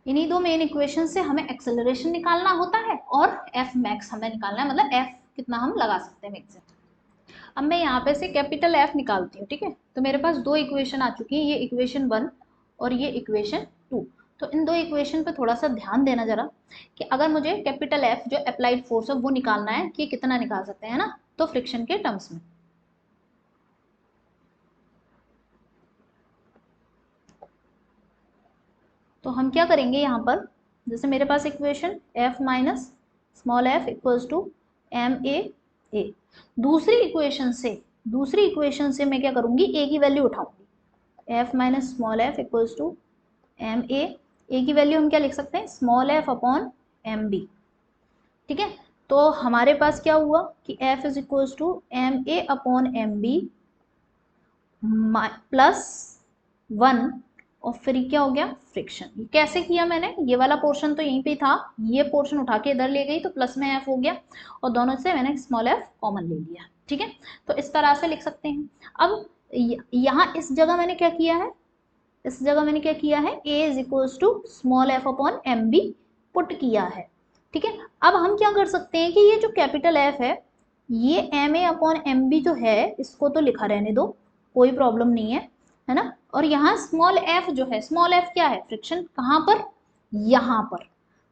इन्हीं दो मेन इक्वेशन से हमें एक्सेलरेशन निकालना होता है और एफ मैक्स हमें निकालना है, मतलब एफ कितना हम लगा सकते हैं मैक्सिमम। अब मैं यहाँ पे से कैपिटल एफ निकालती हूँ। ठीक है, तो मेरे पास दो इक्वेशन आ चुकी है, ये इक्वेशन 1 और ये इक्वेशन 2। तो इन दो इक्वेशन पे थोड़ा सा ध्यान देना जरा, कि अगर मुझे कैपिटल एफ जो अप्लाइड फोर्स है वो निकालना है कि कितना निकाल सकते हैं ना, तो फ्रिक्शन के टर्म्स में। तो हम क्या करेंगे यहाँ पर, जैसे मेरे पास equation f minus small F equals to M a, दूसरी इक्वेशन से मैं क्या करूंगी, ए की वैल्यू उठाऊंगी, f minus small F equals to M a की वैल्यू हम क्या लिख सकते हैं, small f upon M b. ठीक है, तो हमारे पास क्या हुआ कि F is equals to M A upon M B plus 1, और फिर क्या हो गया, फ्रिक्शन। ये कैसे किया मैंने, ये वाला पोर्शन तो यहीं पे था, ये पोर्शन उठा के इधर ले गई तो प्लस में एफ हो गया, और दोनों से मैंने स्मॉल एफ कॉमन ले लिया। ठीक है, तो इस तरह से लिख सकते हैं। अब यहाँ इस जगह मैंने क्या किया है, इस जगह मैंने क्या किया है, a is equals to small f upon M b put किया है। ठीक है, अब हम क्या कर सकते हैं कि ये जो कैपिटल एफ है, ये एम ए अपॉन एम बी जो है इसको तो लिखा रहने दो, कोई प्रॉब्लम नहीं है ना। और यहाँ स्मॉल एफ जो है, स्मॉल एफ क्या है, फ्रिक्शन, कहाँ पर, यहाँ पर।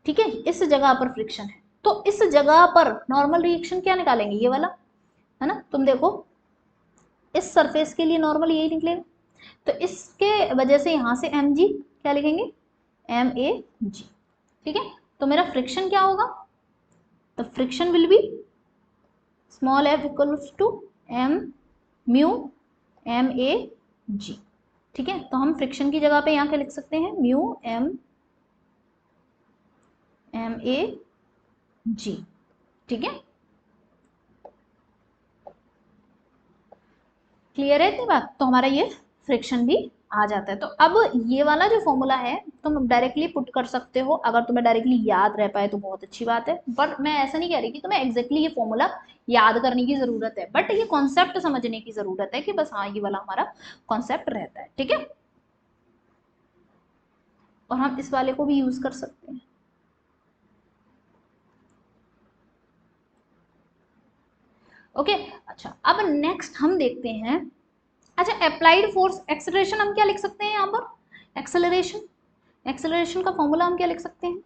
ठीक है, इस जगह पर फ्रिक्शन है, तो इस जगह पर नॉर्मल रिएक्शन क्या निकालेंगे, ये वाला, है ना। तुम देखो इस सरफेस के लिए नॉर्मल यही निकलेगा, तो इसके वजह से यहाँ से एम जी क्या लिखेंगे, एम ए जी। ठीक है, तो मेरा फ्रिक्शन क्या होगा, तो friction will be small F equals to m mu M A g. ठीक है, तो हम फ्रिक्शन की जगह पे यहाँ क्या लिख सकते हैं, म्यू एम ए जी। ठीक है, क्लियर है इतनी बात, तो हमारा ये फ्रिक्शन भी आ जाता है। तो अब ये वाला जो फॉर्मूला है तुम डायरेक्टली पुट कर सकते हो, अगर तुम्हें डायरेक्टली याद रह पाए तो बहुत अच्छी बात है, बट मैं ऐसा नहीं कह रही कि तुम्हें एग्जैक्टली ये फॉर्मूला याद करने की जरूरत है, बट ये कॉन्सेप्ट समझने की जरूरत है कि बस हाँ ये वाला हमारा कॉन्सेप्ट रहता है। ठीक है, और हम इस वाले को भी यूज कर सकते हैं। ओके, अच्छा अब नेक्स्ट हम देखते हैं, अच्छा अप्लाइड फोर्स एक्सेलरेशन हम क्या लिख सकते हैं यहाँ पर, एक्सेलरेशन का फॉर्मूला हम क्या लिख सकते हैं,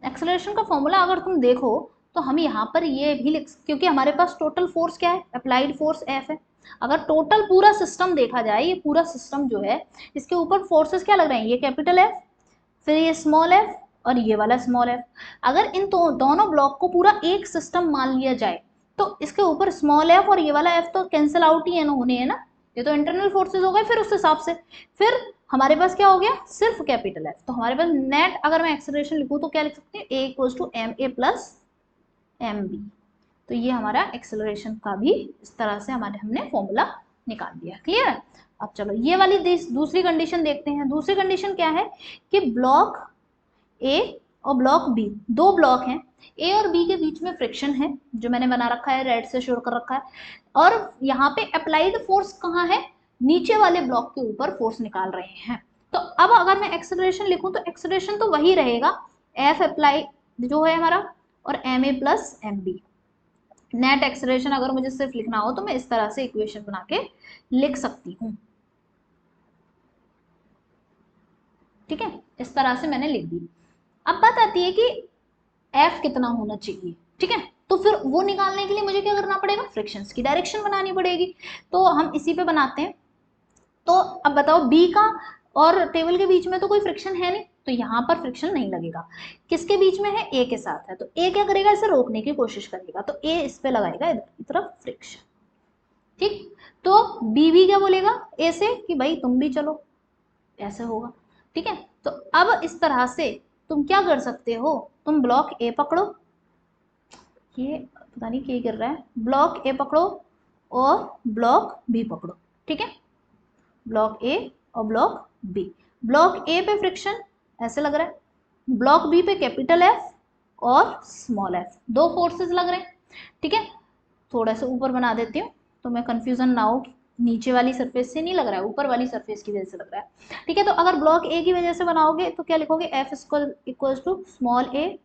एक्सेलरेशन का फॉर्मूला अगर तुम देखो तो हम यहाँ पर ये भी लिख, क्योंकि हमारे पास टोटल फोर्स क्या है, अप्लाइड फोर्स एफ है। अगर टोटल पूरा सिस्टम देखा जाए, ये पूरा सिस्टम जो है इसके ऊपर फोर्सेस क्या लग रहे हैं, ये कैपिटल एफ, फिर ये स्मॉल एफ और ये वाला स्मॉल एफ। अगर इन दोनों ब्लॉक को पूरा एक सिस्टम मान लिया जाए तो इसके ऊपर स्मॉल एफ और ये वाला एफ तो कैंसिल आउट ही है ना, होने है ना, ये तो इंटरनल फोर्सेस हो गए। फिर उस हिसाब से फिर हमारे पास क्या हो गया, सिर्फ कैपिटल एफ। तो हमारे पास नेट अगर मैं एक्सेलरेशन लिखूं तो क्या लिख सकते हैं, a equals to M A plus M b. तो ये हमारा एक्सेलरेशन का भी इस तरह से हमने फॉर्मूला निकाल दिया। क्लियर है। अब चलो ये वाली दूसरी कंडीशन देखते हैं। दूसरी कंडीशन क्या है कि ब्लॉक ए और ब्लॉक बी, दो ब्लॉक हैं, ए और बी के बीच में फ्रिक्शन है जो मैंने बना रखा है, रेड से शो कर रखा है, और यहाँ पे अप्लाइड फोर्स कहाँ है, नीचे वाले ब्लॉक के ऊपर फोर्स निकाल रहे हैं। तो अब अगर मैं एक्सेलरेशन लिखूं तो एक्सेलरेशन तो वही रहेगा, एफ अप्लाई जो है हमारा और ma plus mb। Net acceleration अगर मुझे सिर्फ लिखना हो तो मैं इस तरह से इक्वेशन बना के लिख सकती हूँ, ठीक है, इस तरह से मैंने लिख दी। अब बात आती है कि एफ कितना होना चाहिए, ठीक है, तो फिर वो निकालने के लिए मुझे क्या करना पड़ेगा, फ्रिक्शंस की डायरेक्शन बनानी पड़ेगी। तो हम इसी पे बनाते हैं। तो अब बताओ बी का और टेबल के बीच में तो कोई फ्रिक्शन है नहीं, तो यहाँ पर फ्रिक्शन नहीं लगेगा। किसके बीच में है, ए के साथ है, तो ए क्या करेगा, इसे रोकने की कोशिश करेगा, तो ए इस पे लगाएगा इधर की तरफ फ्रिक्शन, ठीक। तो बी भी क्या बोलेगा ए से कि भाई तुम भी चलो, ऐसे होगा, ठीक है। तो अब इस तरह से तुम क्या कर सकते हो, तुम ब्लॉक ए पकड़ो, ये पता नहीं क्या कर रहा है, ब्लॉक ए पकड़ो और ब्लॉक बी पकड़ो, ठीक है, ब्लॉक ए और ब्लॉक बी। ब्लॉक ए पे फ्रिक्शन ऐसे लग रहा है, ब्लॉक बी पे कैपिटल एफ और स्मॉल एफ, दो फोर्सेस लग रहे हैं, ठीक है। थोड़ा सा ऊपर बना देती हूँ तो मैं कंफ्यूजन ना हो, नीचे वाली सरफेस से नहीं लग रहा है, ऊपर वाली सरफेस की वजह से लग रहा है, ठीक है। तो अगर ब्लॉक ए की वजह से बनाओगे तो क्या लिखोगे, एफ इक्वल्स टू स्मॉल ए,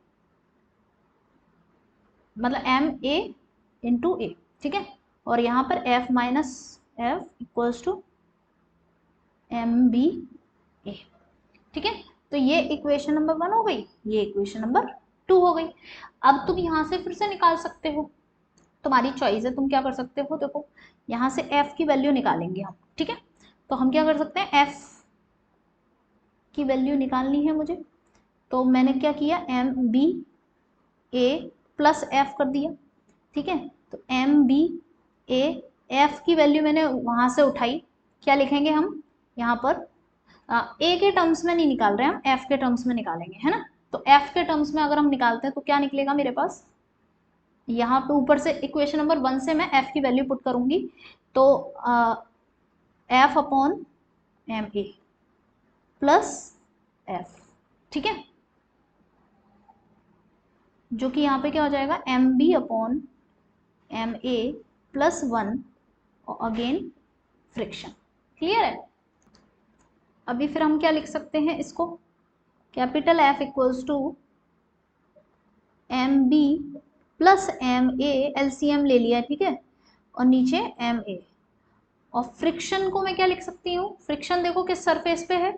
मतलब एम ए इंटू ए, ठीक है, और यहाँ पर f minus f equals to M b a, ठीक है। तो ये इक्वेशन नंबर 1 हो गई, ये इक्वेशन नंबर 2 हो गई। अब तुम यहाँ से फिर से निकाल सकते हो, तुम्हारी चॉइस है, तुम क्या कर सकते हो, देखो यहाँ से f की वैल्यू निकालेंगे हम, ठीक है। तो हम क्या कर सकते हैं, f की वैल्यू निकालनी है मुझे, तो मैंने क्या किया, एम बी ए प्लस एफ कर दिया, ठीक है। तो एम बी ए, एफ की वैल्यू मैंने वहां से उठाई, क्या लिखेंगे हम यहाँ पर, ए के टर्म्स में नहीं निकाल रहे हैं हम, एफ के टर्म्स में निकालेंगे, है ना। तो एफ के टर्म्स में अगर हम निकालते हैं तो क्या निकलेगा मेरे पास, यहाँ पे ऊपर से इक्वेशन नंबर 1 से मैं f की वैल्यू पुट करूंगी, तो f अपॉन एम ए प्लस एफ, ठीक है, जो कि यहाँ पे क्या हो जाएगा, एम बी अपॉन एम ए प्लस 1 और अगेन फ्रिक्शन, क्लियर है। अभी फिर हम क्या लिख सकते हैं इसको, capital F equals to M B plus M A, LCM ले लिया, ठीक है, और नीचे एम ए, और फ्रिक्शन को मैं क्या लिख सकती हूँ, फ्रिक्शन देखो किस सरफेस पे है,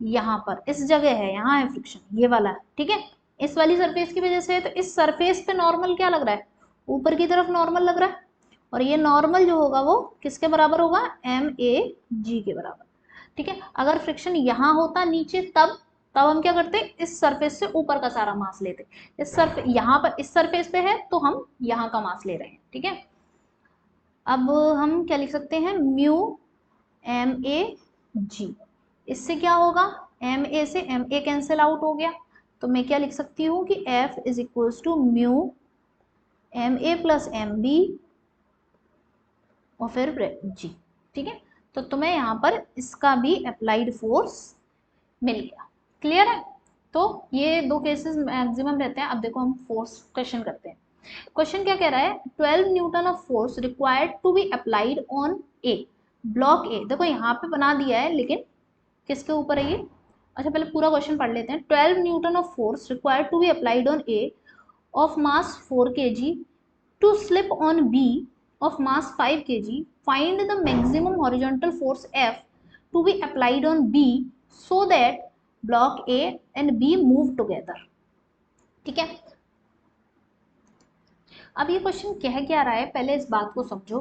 यहाँ पर इस जगह है, यहाँ है फ्रिक्शन, ये वाला है, ठीक है, इस वाली सरफेस की वजह से है, तो इस सरफेस पे नॉर्मल क्या लग रहा है, ऊपर की तरफ नॉर्मल लग रहा है, और ये नॉर्मल जो होगा वो किसके बराबर होगा, एम ए जी के बराबर, ठीक है। अगर फ्रिक्शन यहाँ होता नीचे तब हम क्या करते, इस सरफेस से ऊपर का सारा मास लेते, इस सरफेस यहाँ पर इस सरफेस पे है तो हम यहाँ का मास ले रहे हैं, ठीक है। अब हम क्या लिख सकते हैं, म्यू एम ए जी, इससे क्या होगा, एम ए से एम ए कैंसिल आउट हो गया, तो मैं क्या लिख सकती हूँ कि F is equals to mu M A plus M B और फिर जी, ठीक है। तो तुम्हें यहाँ पर इसका भी अप्लाइड फोर्स मिल गया, क्लियर है। तो ये दो केसेस मैक्सिमम रहते हैं। अब देखो हम फोर्स क्वेश्चन करते हैं। क्वेश्चन क्या कह रहा है, 12 newton of force required to be applied on A, block A, देखो यहाँ पे बना दिया है लेकिन किसके ऊपर है ये, अच्छा पहले पूरा क्वेश्चन पढ़ लेते हैं। 12 newton of force required to be applied on A of mass 4 kg to slip on B of mass 5 kg, find the maximum horizontal force F to be applied on B so that block A and B move together, ठीक है। अब ये question कह क्या रहा है, पहले इस बात को समझो।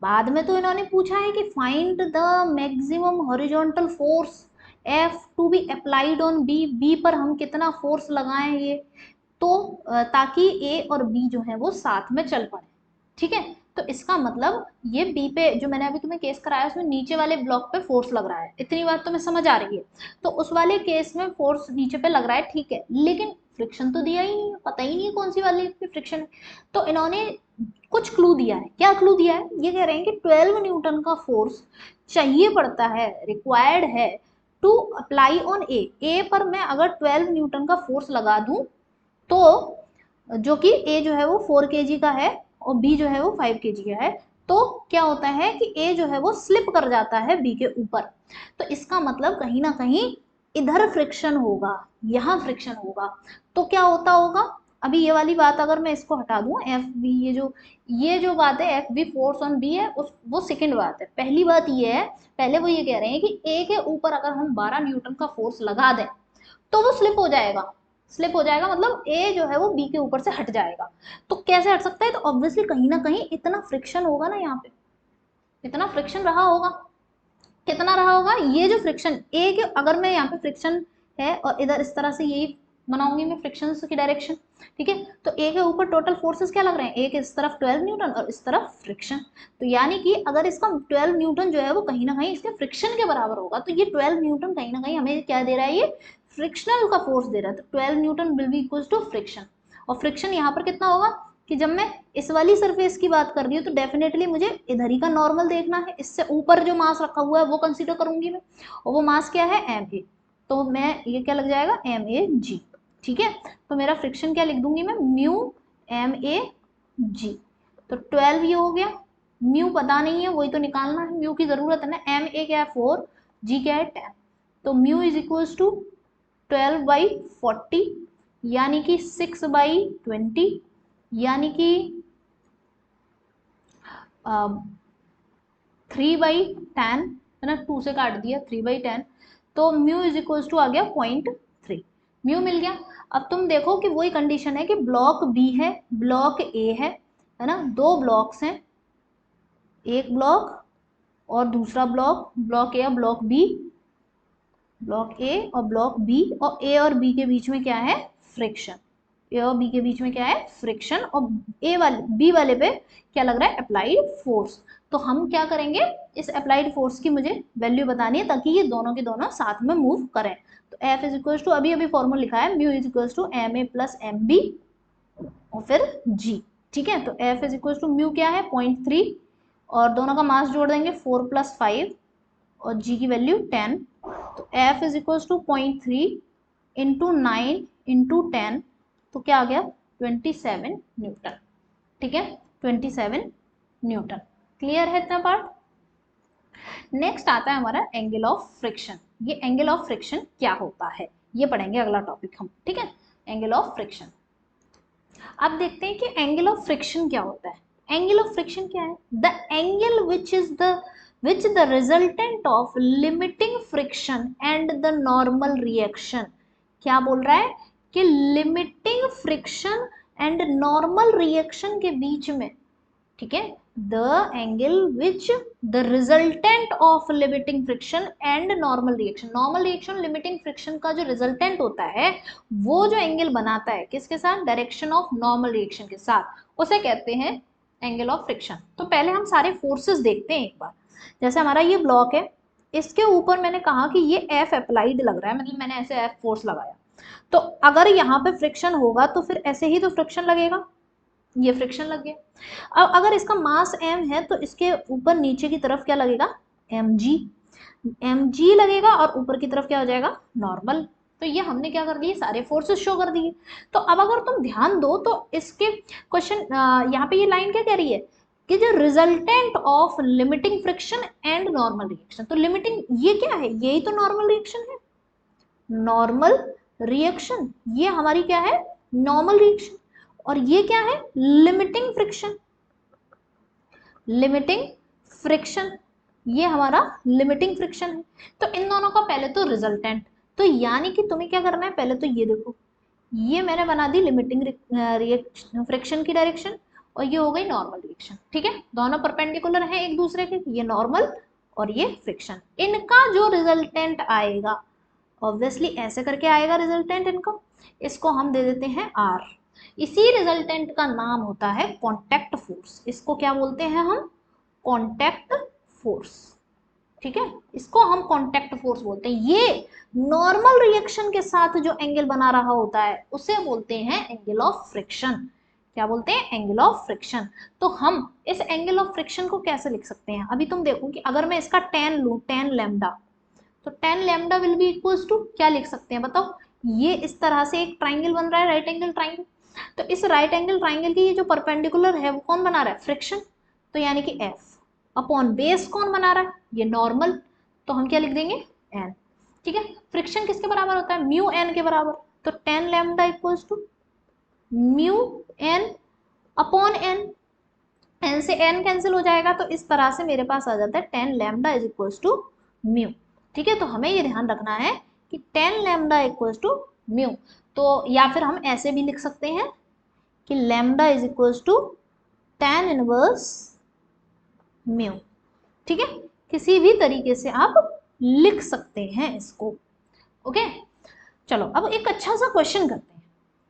बाद में तो इन्होंने पूछा है कि find the maximum horizontal force F to be applied on B, B पर हम कितना फोर्स लगाएं, ये तो ताकि ए और बी जो है वो साथ में चल पड़े, ठीक है। तो इसका मतलब ये बी पे जो मैंने अभी तुम्हें केस कराया उसमें नीचे वाले ब्लॉक पे फोर्स लग रहा है, इतनी बात तो मैं समझ आ रही है। तो उस वाले केस में फोर्स नीचे पे लग रहा है, ठीक है, लेकिन फ्रिक्शन तो दिया ही नहीं, पता ही नहीं है कौन सी वाली फ्रिक्शन है। तो इन्होंने कुछ क्लू दिया है, क्या क्लू दिया है, ये कह रहे हैं कि 12 न्यूटन का फोर्स चाहिए पड़ता है, रिक्वायर्ड है टू अप्लाई ऑन ए पर मैं अगर 12 न्यूटन का फोर्स लगा दूं तो जो कि ए जो है वो 4 kg का है और बी जो है वो 5 kg का है, तो क्या होता है कि ए जो है वो स्लिप कर जाता है बी के ऊपर। तो इसका मतलब कहीं ना कहीं इधर फ्रिक्शन होगा, यहाँ फ्रिक्शन होगा, तो क्या होता होगा, अभी ये वाली बात अगर मैं इसको हटा दूं, एफ बी, ये जो बात है F B force on B है, उस वो सेकंड बात है। पहली बात ये है, पहले वो ये कह रहे हैं कि ए के ऊपर अगर हम 12 न्यूटन का फोर्स लगा दें तो वो स्लिप हो जाएगा। स्लिप हो जाएगा मतलब ए जो है वो बी के ऊपर से हट जाएगा। तो कैसे हट सकता है? तो ऑब्वियसली कहीं ना कहीं इतना फ्रिक्शन होगा ना, यहाँ पे इतना फ्रिक्शन रहा होगा। कितना रहा होगा? ये जो फ्रिक्शन ए के, अगर मैं यहाँ पे फ्रिक्शन है और इधर इस तरह से यही बनाऊंगी मैं फ्रिक्शन की डायरेक्शन, ठीक है, तो ए के ऊपर टोटल फोर्सेस क्या लग रहे हैं? एक इस तरफ 12 न्यूटन और इस तरफ फ्रिक्शन। तो यानी कि अगर इसका 12 न्यूटन जो है वो कहीं ना कहीं इसके फ्रिक्शन के बराबर होगा, तो ये 12 न्यूटन कहीं ना कहीं हमें क्या दे रहा है? ये फ्रिक्शनल का फोर्स दे रहा है। तो 12 newton will be equal to friction. और फ्रिक्शन यहाँ पर कितना होगा कि जब मैं इस वाली सरफेस की बात कर रही हूँ तो डेफिनेटली मुझे इधर ही का नॉर्मल देखना है, इससे ऊपर जो मास रखा हुआ है वो कंसीडर करूंगी मैं, और वो मास क्या है? M A. तो मैं ये क्या लग जाएगा? एम ए जी। ठीक है, तो मेरा फ्रिक्शन क्या लिख दूंगी मैं? Mu M A g. तो 12 ये हो गया। म्यू पता नहीं है, वही तो निकालना है, म्यू की जरूरत है ना। एम ए क्या है? 4, जी क्या है? 10। तो म्यू इज इक्वल टू 12/40, यानी कि 6/20, यानी कि 3/10 है ना, 2 से काट दिया, 3/10। तो म्यू इज इक्वल टू आ गया 0.3, म्यू मिल गया। अब तुम देखो कि वही कंडीशन है कि ब्लॉक बी है, ब्लॉक ए है ना, दो ब्लॉक्स हैं, एक ब्लॉक और दूसरा ब्लॉक, ब्लॉक ए और ब्लॉक बी, ब्लॉक ए और ब्लॉक बी, और ए और बी के बीच में क्या है? फ्रिक्शन। ए और बी के बीच में क्या है? फ्रिक्शन। और ए वाले बी वाले पे क्या लग रहा है? Applied force. तो हम क्या करेंगे? इस अप्लाइड फोर्स की मुझे वैल्यू बतानी है ताकि ये दोनों के दोनों साथ में मूव करें। तो एफ इज इक्वल टू, अभी अभी फॉर्मूला लिखा है, mu is equal to M A plus M B और फिर जी। ठीक है, तो F is equal to mu क्या है? 0.3, और दोनों का मास जोड़ देंगे 4 + 5, और जी की वैल्यू 10। तो F is equal to 0.3 into 9 into 10, तो क्या आ गया? 27 न्यूटन। ठीक है, 27 न्यूटन। क्लियर है इतना पार्ट? नेक्स्ट आता है हमारा एंगल ऑफ फ्रिक्शन। ये एंगल ऑफ फ्रिक्शन क्या होता है ये पढ़ेंगे अगला टॉपिक हम। ठीक है, एंगल ऑफ फ्रिक्शन। अब देखते हैं कि एंगल ऑफ फ्रिक्शन क्या होता है। एंगल ऑफ फ्रिक्शन क्या है? The angle which the resultant of limiting friction and the normal reaction। क्या बोल रहा है कि limiting friction and normal reaction के बीच में, ठीक है, the angle which the resultant of limiting friction and normal reaction, normal reaction limiting friction का जो रिजल्टेंट होता है वो जो एंगल बनाता है किसके साथ? डायरेक्शन ऑफ नॉर्मल रिएक्शन के साथ, उसे कहते हैं एंगल ऑफ फ्रिक्शन। तो पहले हम सारे फोर्सेस देखते हैं एक बार। जैसे हमारा ये ब्लॉक है, इसके ऊपर मैंने कहा कि ये एफ अप्लाइड लग रहा है, मतलब मैंने ऐसे एफ फोर्स लगाया, तो अगर यहाँ पे फ्रिक्शन होगा तो फिर ऐसे ही तो फ्रिक्शन लगेगा, ये फ्रिक्शन लग गया। अब अगर इसका मास m है तो इसके ऊपर नीचे की तरफ क्या लगेगा? mg लगेगा, और ऊपर की तरफ क्या हो जाएगा? नॉर्मल। तो ये हमने क्या कर दिए? सारे फोर्सेस शो कर दिए। तो अब अगर तुम ध्यान दो तो इसके क्वेश्चन, यहाँ पे ये लाइन क्या कह रही है कि जो resultant of limiting friction and normal reaction, तो लिमिटिंग ये क्या है? यही तो नॉर्मल रिएक्शन है। नॉर्मल रिएक्शन ये हमारी क्या है? Normal reaction. और ये क्या है? Limiting friction. लिमिटिंग फ्रिक्शन ये हमारा लिमिटिंग फ्रिक्शन है। तो इन दोनों का पहले तो रिजल्टेंट, तो यानी कि तुम्हें क्या करना है? पहले तो ये देखो, ये मैंने बना दी लिमिटिंग रिएक्शन फ्रिक्शन की डायरेक्शन, और ये हो गई नॉर्मल रिएक्शन। ठीक है, दोनों परपेंडिकुलर हैं एक दूसरे के, ये नॉर्मल और ये फ्रिक्शन। इनका जो रिजल्टेंट आएगा ऑब्वियसली ऐसे करके आएगा रिजल्टेंट इनका, इसको हम दे देते हैं आर। इसी रिजल्टेंट का नाम होता है कॉन्टैक्ट फोर्स। इसको क्या बोलते हैं हम? Contact force. ठीक है, इसको हम कॉन्टैक्ट फोर्स बोलते हैं। ये नॉर्मल रिएक्शन के साथ जो एंगल बना रहा होता है उसे बोलते हैं एंगल ऑफ फ्रिक्शन। क्या बोलते हैं? Angle of friction. तो हम इस एंगल ऑफ फ्रिक्शन को कैसे लिख सकते हैं? अभी तुम देखो कि अगर मैं इसका tan लूं, tan लैम्डा, तो tan lambda will be equals to क्या लिख सकते हैं बताओ? ये इस तरह से एक ट्राइंगल बन रहा है, राइट एंगल ट्राइंगल। तो इस राइट एंगल ट्राइंगल की ये जो परपेंडिकुलर है वो कौन बना रहा है? फ्रिक्शन। तो यानी कि F अपॉन बेस कौन बना रहा है? ये नॉर्मल। तो हम क्या लिख देंगे? n। ठीक है, फ्रिक्शन किसके बराबर होता है? म्यू n के बराबर। तो tan lambda equals to mu N upon N, N से एन कैंसिल हो जाएगा, तो इस तरह से मेरे पास आ जाता है 10 lambda is equals to mu. ठीक है, तो हमें ये ध्यान रखना है कि 10 लैम्डा इक्वल्स टू म्यू। तो या फिर हम ऐसे भी लिख सकते हैं कि lambda is equals to 10 inverse mu. ठीक है, किसी भी तरीके से आप लिख सकते हैं इसको। ओके, चलो अब एक अच्छा सा क्वेश्चन करते हैं।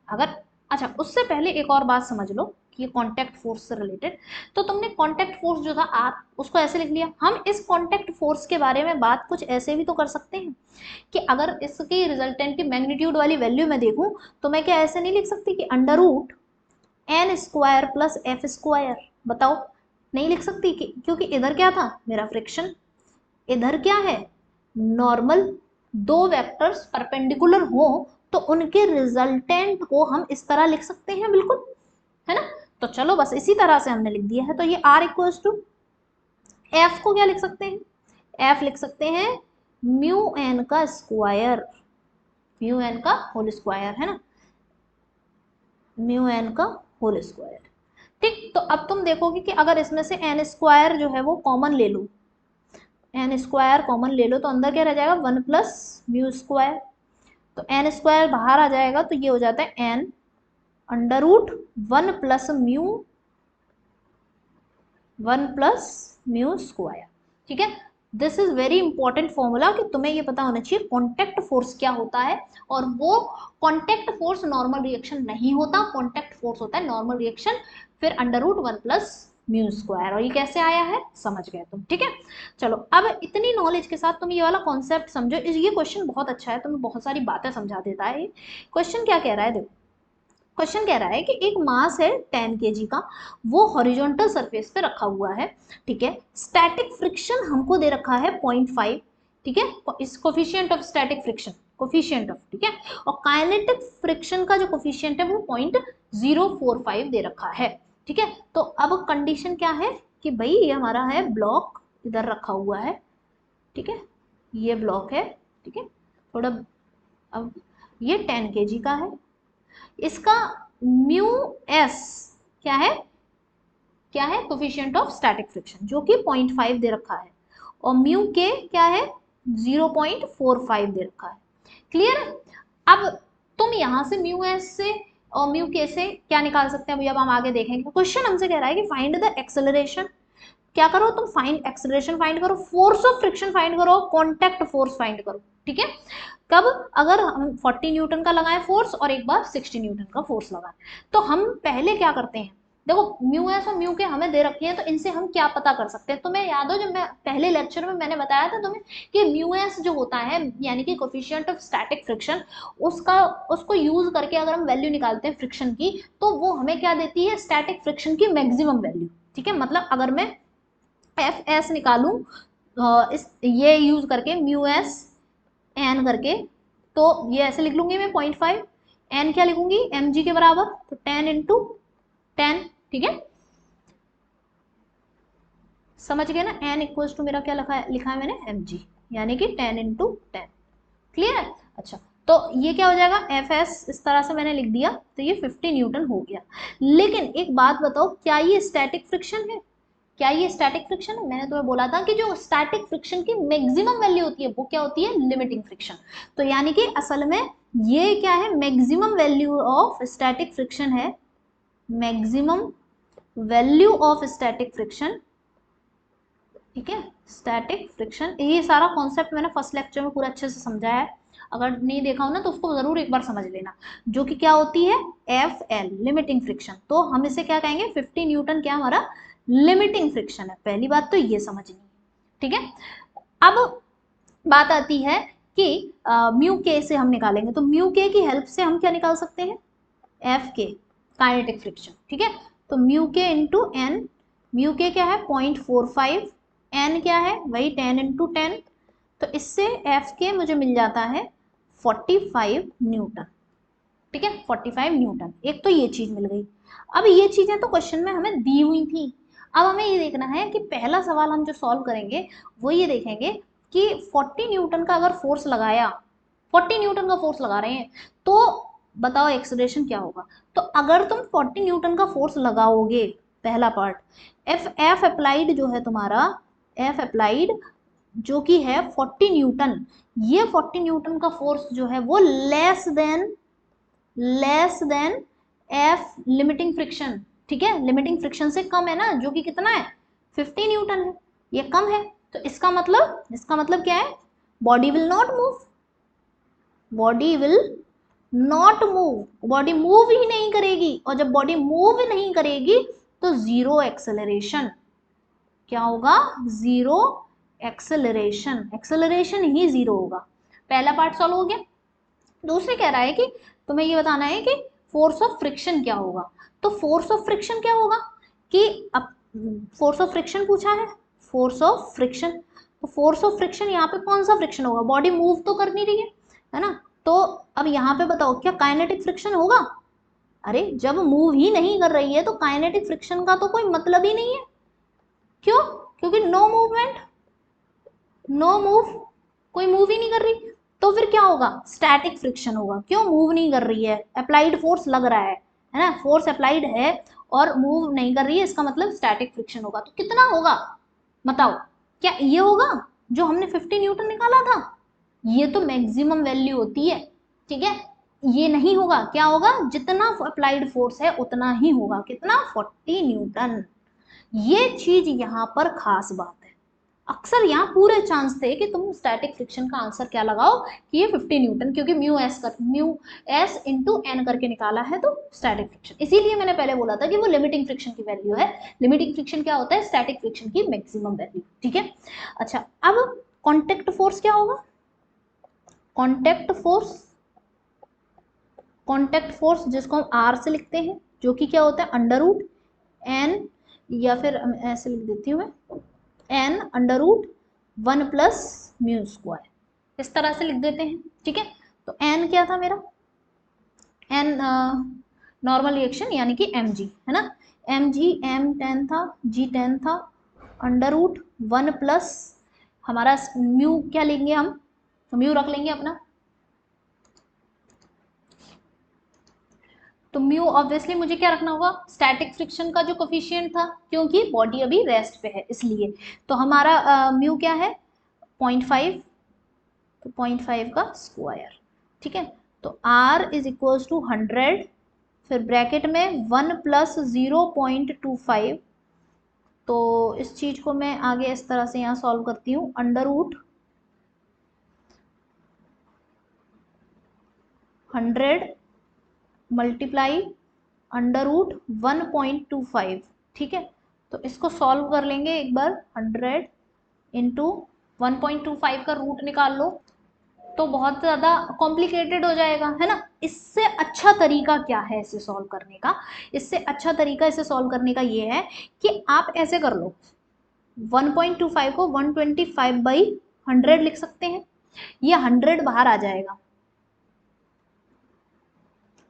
अगर अच्छा, उससे पहले एक और बात समझ लो कि ये कॉन्टैक्ट फोर्स से रिलेटेड। तो तुमने कॉन्टैक्ट फोर्स जो था आर, उसको ऐसे लिख लिया। हम इस कॉन्टैक्ट फोर्स के बारे में बात कुछ ऐसे भी तो कर सकते हैं कि अगर इसकी रिजल्टेंट की मैग्नीट्यूड वाली वैल्यू मैं देखूं तो मैं क्या ऐसे नहीं लिख सकती कि under root N square plus F square. बताओ, नहीं लिख सकती कि, क्योंकि इधर क्या था मेरा फ्रिक्शन, इधर क्या है नॉर्मल। दो वेक्टर्स परपेंडिकुलर हो तो उनके रिजल्टेंट को हम इस तरह लिख सकते हैं, बिल्कुल, है ना। तो चलो बस इसी तरह से हमने लिख दिया है। तो ये आर इक्वल्स टू एफ को क्या लिख सकते हैं, एफ लिख सकते हैं म्यू एन का स्क्वायर, म्यू एन का होल स्क्वायर, है ना, म्यू एन का होल स्क्वायर। ठीक, तो अब तुम देखोगे कि अगर इसमें से एन स्क्वायर जो है वो कॉमन ले लो, एन स्क्वायर कॉमन ले लो, तो अंदर क्या रह जाएगा 1 प्लस म्यू स्क्वायर। तो एन स्क्वायर बाहर आ जाएगा, तो ये हो जाता है N under root 1 plus mu square. ठीक है, this is very important formula कि तुम्हें ये पता होना चाहिए कॉन्टैक्ट फोर्स क्या होता है। और वो कॉन्टैक्ट फोर्स नॉर्मल रिएक्शन नहीं होता, कॉन्टैक्ट फोर्स होता है नॉर्मल रिएक्शन फिर under root 1 plus mu square. और ये कैसे आया है समझ गए तुम। ठीक है, चलो अब इतनी नॉलेज के साथ तुम ये वाला कॉन्सेप्ट समझो। ये क्वेश्चन बहुत अच्छा है, तुम्हें बहुत सारी बातें समझा देता है। क्वेश्चन क्या कह रहा है, देखो क्वेश्चन कह रहा है कि एक मास है 10 kg का, वो हॉरिजॉन्टल सरफेस पे रखा हुआ है। ठीक है, स्टैटिक फ्रिक्शन हमको दे रखा है 0.5। ठीक है, इस coefficient of static friction, coefficient of, ठीक है, और काइनेटिक फ्रिक्शन का जो कोफिशिएंट है वो 0.045 दे रखा है। ठीक है, तो अब कंडीशन क्या है कि भाई ये हमारा है ब्लॉक इधर रखा हुआ है। ठीक है, ये ब्लॉक है। ठीक है, थोड़ा, अब ये 10 kg का है, इसका म्यू एस क्या है, क्या है कोफिशिएंट ऑफ स्टैटिक फ्रिक्शन जो कि 0.5 दे रखा है, और म्यू के क्या है 0.45 दे रखा है। क्लियर है। अब तुम यहां से म्यू एस से और म्यू के से क्या निकाल सकते हैं भैया, अब हम आगे देखेंगे। क्वेश्चन हमसे कह रहा है कि फाइंड द एक्सेलरेशन। क्या करो तुम, फाइंड एक्सेलरेशन फाइंड करो, फोर्स ऑफ फ्रिक्शन फाइंड करो, कॉन्टैक्ट फोर्स फाइंड करो। ठीक है, कब, अगर हम 40 न्यूटन का लगाएं फोर्स और एक बार 60 न्यूटन का फोर्स लगाएं, तो हम पहले क्या करते हैं, देखो म्यू एस और म्यू के हमें दे रखी है, तो इनसे हम क्या पता कर सकते हैं। तुम्हें याद हो जब मैं पहले लेक्चर में मैंने बताया था तुम्हें कि म्यू एस जो होता है यानी कि कोफिशिएंट ऑफ स्टैटिक फ्रिक्शन, उसका उसको यूज करके अगर हम वैल्यू निकालते हैं फ्रिक्शन की, तो वो हमें क्या देती है, स्टैटिक फ्रिक्शन की मैक्सिमम वैल्यू। ठीक है, मतलब अगर मैं एफ एस निकालूं इस ये यूज करके म्यू एस एन करके, तो ये ऐसे लिख लूंगी मैं 0.5, एन क्या लिखूंगी एम जी के बराबर, तो 10 इंटू 10। ठीक है, समझ गए ना, एन इक्वल्स टू मेरा क्या लिखा है मैंने एम जी, यानी कि 10 इंटू 10। क्लियर है। अच्छा, तो ये क्या हो जाएगा एफ एस, इस तरह से मैंने लिख दिया, तो ये 50 न्यूटन हो गया। लेकिन एक बात बताओ, क्या ये स्टैटिक फ्रिक्शन है, क्या ये स्टैटिक फ्रिक्शन है। मैंने तुम्हें बोला था कि जो स्टैटिक फ्रिक्शन की मैक्सिमम वैल्यू होती है वो क्या होती है, लिमिटिंग फ्रिक्शन। तो यानी कि असल में ये क्या है, maximum value of static friction है, maximum value of static friction. ठीक है, स्टैटिक फ्रिक्शन, ये सारा कॉन्सेप्ट मैंने फर्स्ट लेक्चर में पूरा अच्छे से समझाया है, अगर नहीं देखा हो ना तो उसको जरूर एक बार समझ लेना। जो कि क्या होती है एफ एल, लिमिटिंग फ्रिक्शन, तो हम इसे क्या कहेंगे 50 न्यूटन क्या हमारा लिमिटिंग फ्रिक्शन है। पहली बात तो ये समझनी है। ठीक है, अब बात आती है कि म्यू के से हम निकालेंगे, तो म्यू के की हेल्प से हम क्या निकाल सकते हैं, एफ के, काइनेटिक फ्रिक्शन। ठीक है, तो म्यू के इंटू एन, म्यू के क्या है 0.45, एन क्या है वही 10 इंटू 10, तो इससे एफ के मुझे मिल जाता है 45 न्यूटन। ठीक है, 45 न्यूटन। एक तो ये चीज मिल गई। अब ये चीजें तो क्वेश्चन में हमें दी हुई थी, अब हमें ये देखना है कि पहला सवाल हम जो सॉल्व करेंगे वो ये देखेंगे कि 40 न्यूटन का अगर फोर्स लगाया, 40 न्यूटन का फोर्स लगा रहे हैं, तो बताओ एक्सेलरेशन क्या होगा। तो अगर तुम 40 न्यूटन का फोर्स लगाओगे, पहला पार्ट, एफ अप्लाइड जो है तुम्हारा, एफ अप्लाइड जो कि है 40 न्यूटन, ये 40 न्यूटन का फोर्स जो है वो less than F limiting friction, ठीक है, लिमिटिंग फ्रिक्शन से कम है ना, जो कि कितना है 50 न्यूटन है, ये कम है। तो इसका मतलब क्या है, body will not move, body will not move, body move ही नहीं करेगी, और जब बॉडी मूव नहीं करेगी तो जीरो एक्सेलरेशन, क्या होगा, जीरो एक्सेलरेशन, एक्सेलरेशन ही जीरो होगा। पहला पार्ट सॉल्व हो गया। दूसरे कह रहा है कि तुम्हें ये बताना है कि फोर्स ऑफ फ्रिक्शन क्या होगा। तो फोर्स ऑफ फ्रिक्शन क्या होगा कि अब फोर्स ऑफ फ्रिक्शन पूछा है, फोर्स ऑफ फ्रिक्शन, तो फोर्स ऑफ फ्रिक्शन यहाँ पे कौन सा फ्रिक्शन होगा, बॉडी मूव तो कर नहीं रही है ना। तो अब यहाँ पे बताओ क्या काइनेटिक फ्रिक्शन होगा, अरे जब मूव ही नहीं कर रही है तो काइनेटिक फ्रिक्शन का तो कोई मतलब ही नहीं है, क्यों, क्योंकि नो मूवमेंट, नो मूव, कोई मूव ही नहीं कर रही, तो फिर क्या होगा, स्टैटिक फ्रिक्शन होगा, क्यों, मूव नहीं कर रही है, अप्लाइड फोर्स लग रहा है ना, फोर्स अप्लाइड है और मूव नहीं कर रही है, इसका मतलब स्टैटिक फ्रिक्शन होगा। तो कितना होगा बताओ, क्या ये होगा जो हमने 50 न्यूटन निकाला था, ये तो मैक्सिमम वैल्यू होती है, ठीक है, ये नहीं होगा, क्या होगा, जितना अप्लाइड फोर्स है उतना ही होगा, कितना, 40 न्यूटन। ये चीज यहाँ पर खास बात है, अक्सर यहाँ पूरे चांस थे कि तुम स्टैटिक फ्रिक्शन का आंसर क्या लगाओ कि ये 50 न्यूटन, क्योंकि म्यू एस इंटू एन करके निकाला है तो स्टैटिक फ्रिक्शन, इसीलिए मैंने पहले बोला था कि वो लिमिटिंग फ्रिक्शन की वैल्यू है, लिमिटिंग फ्रिक्शन क्या होता है, स्टैटिक फ्रिक्शन की मैक्सिमम वैल्यू, ठीक है। अच्छा, अब कॉन्टेक्ट फोर्स क्या होगा, कॉन्टेक्ट फोर्स, कॉन्टेक्ट फोर्स जिसको हम आर से लिखते हैं, जो कि क्या होता है अंडर रूट एन, या फिर ऐसे लिख देती हूँ मैं, N under root 1 plus mu square, इस तरह से लिख देते हैं, ठीक है। तो एन क्या था मेरा, एन नॉर्मल रिएक्शन यानी कि एम जी है ना, एम जी, एम 10 था, जी 10 था, अंडर रूट 1 प्लस हमारा म्यू क्या लेंगे हम, तो म्यू रख लेंगे अपना, तो म्यू ऑब्वियसली मुझे क्या रखना होगा, स्टैटिक फ्रिक्शन का जो कोफिशिएंट था, क्योंकि बॉडी अभी रेस्ट पे है इसलिए, तो हमारा म्यू क्या है 0.5, तो 0.5 का स्क्वायर, ठीक है। तो r इज इक्वल टू 100, फिर ब्रैकेट में 1 प्लस 0.25, तो इस चीज को मैं आगे इस तरह से यहाँ सॉल्व करती हूँ, under root 100 multiply under root 1.25, ठीक है। तो इसको सॉल्व कर लेंगे एक बार, 100 इंटू 1.25 का रूट निकाल लो, तो बहुत ज़्यादा कॉम्प्लिकेटेड हो जाएगा है ना। इससे अच्छा तरीका क्या है इसे सॉल्व करने का, इससे अच्छा तरीका इसे सॉल्व करने का ये है कि आप ऐसे कर लो, 1.25 को 125/100 लिख सकते हैं, ये 100 बाहर आ जाएगा,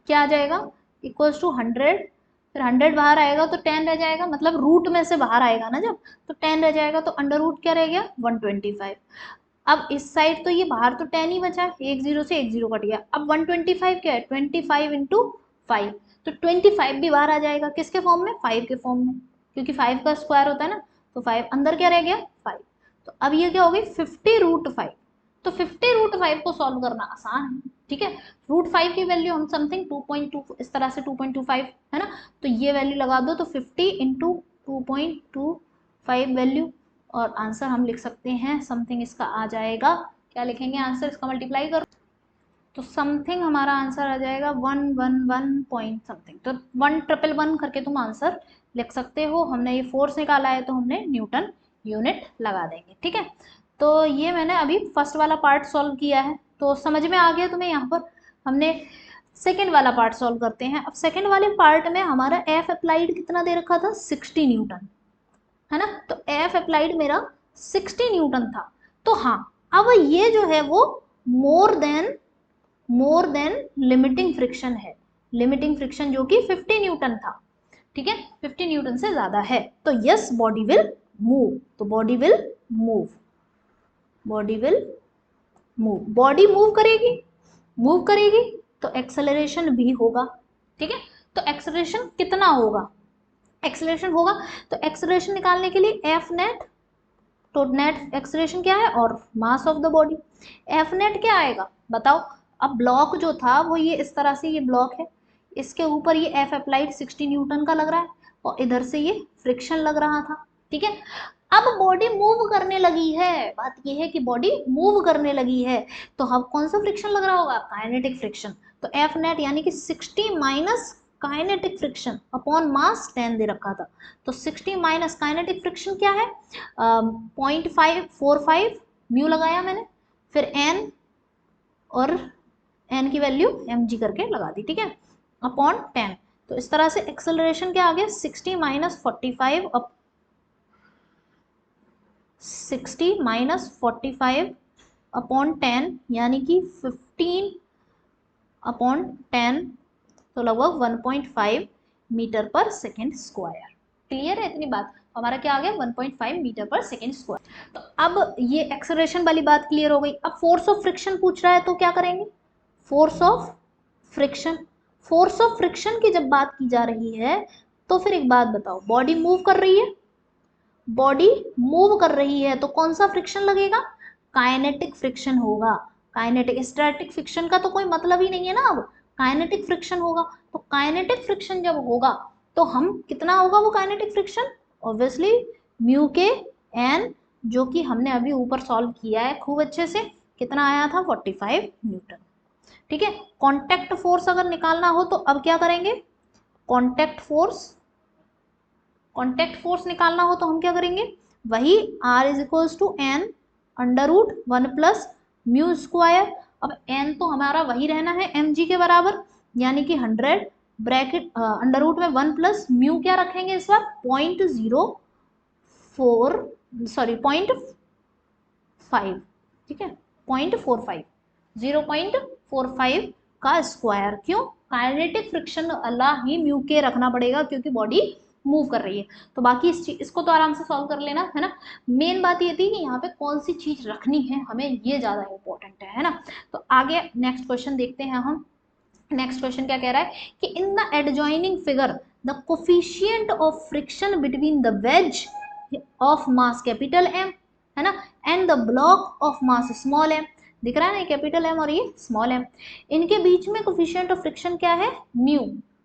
क्या आ जाएगा, इक्वल्स टू 100, फिर 100 बाहर आएगा तो 10 रह जाएगा, मतलब रूट में से बाहर आएगा ना जब, तो 10 रह जाएगा, तो अंडर रूट क्या रह गया 125। अब इस साइड तो ये बाहर तो 10 ही बचा, एक जीरो से एक जीरो कट गया, अब 125 क्या है 25 इंटू 5, तो 25 भी बाहर आ जाएगा, किसके फॉर्म में, 5 के फॉर्म में, क्योंकि 5 का स्क्वायर होता है ना, तो 5 अंदर क्या रह गया 5, तो अब ये क्या हो गई 50√5, तो 50√5 को सॉल्व करना आसान है, ठीक है। √5 की वैल्यू हम समथिंग 2.2 इस तरह से 2.25 है ना, तो ये वैल्यू लगा दो, तो 50 इंटू 2.25 वैल्यू, और आंसर हम लिख सकते हैं समथिंग इसका आ जाएगा, क्या लिखेंगे आंसर, इसका मल्टीप्लाई करो तो समथिंग हमारा आंसर आ जाएगा 111 पॉइंट समथिंग, तो 1111 करके तुम आंसर लिख सकते हो। हमने ये फोर्स निकाला है तो हमने न्यूटन यूनिट लगा देंगे, ठीक है। तो ये मैंने अभी फर्स्ट वाला पार्ट सॉल्व किया है, तो समझ में आ गया तुम्हें, यहाँ पर हमने सेकेंड वाला पार्ट सॉल्व करते हैं। अब सेकेंड वाले पार्ट में हमारा एफ अप्लाइड कितना दे रखा था 60 न्यूटन है ना, तो एफ अप्लाइड मेरा 60 न्यूटन था, तो हाँ अब ये जो है वो मोर देन लिमिटिंग फ्रिक्शन है, लिमिटिंग फ्रिक्शन जो कि 50 न्यूटन था, ठीक है, 50 न्यूटन से ज्यादा है, तो यस बॉडी विल मूव, तो body will move, body will move, body move करेगी, मूव करेगी तो एक्सेलरेशन भी होगा, ठीक है। तो एक्सेलरेशन कितना होगा, एक्सेलरेशन होगा, तो एक्सेलरेशन निकालने के लिए एफ नेट, तो नेट एक्सेलरेशन क्या है और mass of the body, F net क्या आएगा बताओ। अब ब्लॉक जो था वो ये इस तरह से, ये ब्लॉक है, इसके ऊपर ये एफ अप्लाइड 60 न्यूटन का लग रहा है और इधर से ये फ्रिक्शन लग रहा था, ठीक है। अब बॉडी मूव करने लगी है, बात ये है कि बॉडी मूव करने लगी है, तो अब कौन सा फ्रिक्शन लग रहा होगा, काइनेटिक फ्रिक्शन। तो एफ नेट यानी कि 60 minus kinetic friction upon mass 10 दे रखा था, तो 60 माइनस काइनेटिक फ्रिक्शन क्या है 0.545 म्यू लगाया मैंने, फिर एन और एन की वैल्यू mg करके लगा दी, ठीक है, अपॉन 10। तो इस तरह से एक्सेलरेशन क्या आ गया 60 माइनस 45 60 माइनस 45 अपॉन 10 यानी कि 15 अपॉन 10, तो लगभग 1.5 मीटर पर सेकेंड स्क्वायर। क्लियर है इतनी बात, तो हमारा क्या आ गया 1.5 मीटर पर सेकेंड स्क्वायर। तो अब ये एक्सेलरेशन वाली बात क्लियर हो गई। अब फोर्स ऑफ फ्रिक्शन पूछ रहा है तो क्या करेंगे, force of friction, force of friction की जब बात की जा रही है तो फिर एक बात बताओ, बॉडी मूव कर रही है, बॉडी मूव कर रही है तो कौन सा फ्रिक्शन लगेगा, काइनेटिक फ्रिक्शन होगा। काइनेटिक, स्टैटिक फ्रिक्शन का तो कोई मतलब ही नहीं है ना, अब काइनेटिक फ्रिक्शन होगा। तो काइनेटिक फ्रिक्शन जब होगा तो हम कितना होगा वो काइनेटिक फ्रिक्शन, ऑब्वियसली म्यू के एन, जो कि हमने अभी ऊपर सॉल्व किया है खूब अच्छे से, कितना आया था 45 न्यूटन, ठीक है। कॉन्टैक्ट फोर्स अगर निकालना हो तो अब क्या करेंगे, कॉन्टैक्ट फोर्स, कॉन्टैक्ट फोर्स निकालना हो तो हम क्या करेंगे, वही R is equals to N under root 1 plus mu square. अब एन तो हमारा वही रहना है mg के बराबर, यानी कि 100 ब्रैकेट अंडर रूट में 1 प्लस म्यू क्या रखेंगे इस बार 0.04 सॉरी 0.5, ठीक है 0.45 0.45 का स्क्वायर। क्यों, काइनेटिक फ्रिक्शन अल्लाह ही म्यू के रखना पड़ेगा क्योंकि बॉडी मूव कर रही है। तो बाकी इसको तो आराम से सॉल्व कर लेना है ना। मेन बात ये थी कि यहाँ पे कौन सी चीज रखनी है हमें, ये ज्यादा इंपॉर्टेंट है ना। तो आगे नेक्स्ट क्वेश्चन देखते हैं हम। नेक्स्ट क्वेश्चन क्या कह रहा है कि in the adjoining figure the coefficient of friction between the wedge of mass capital M, है ना, and the block of mass small m, दिख रहा है ना कैपिटल एम और ये स्मॉल एम, इनके बीच में कोफिशिएंट ऑफ फ्रिक्शन क्या है म्यू,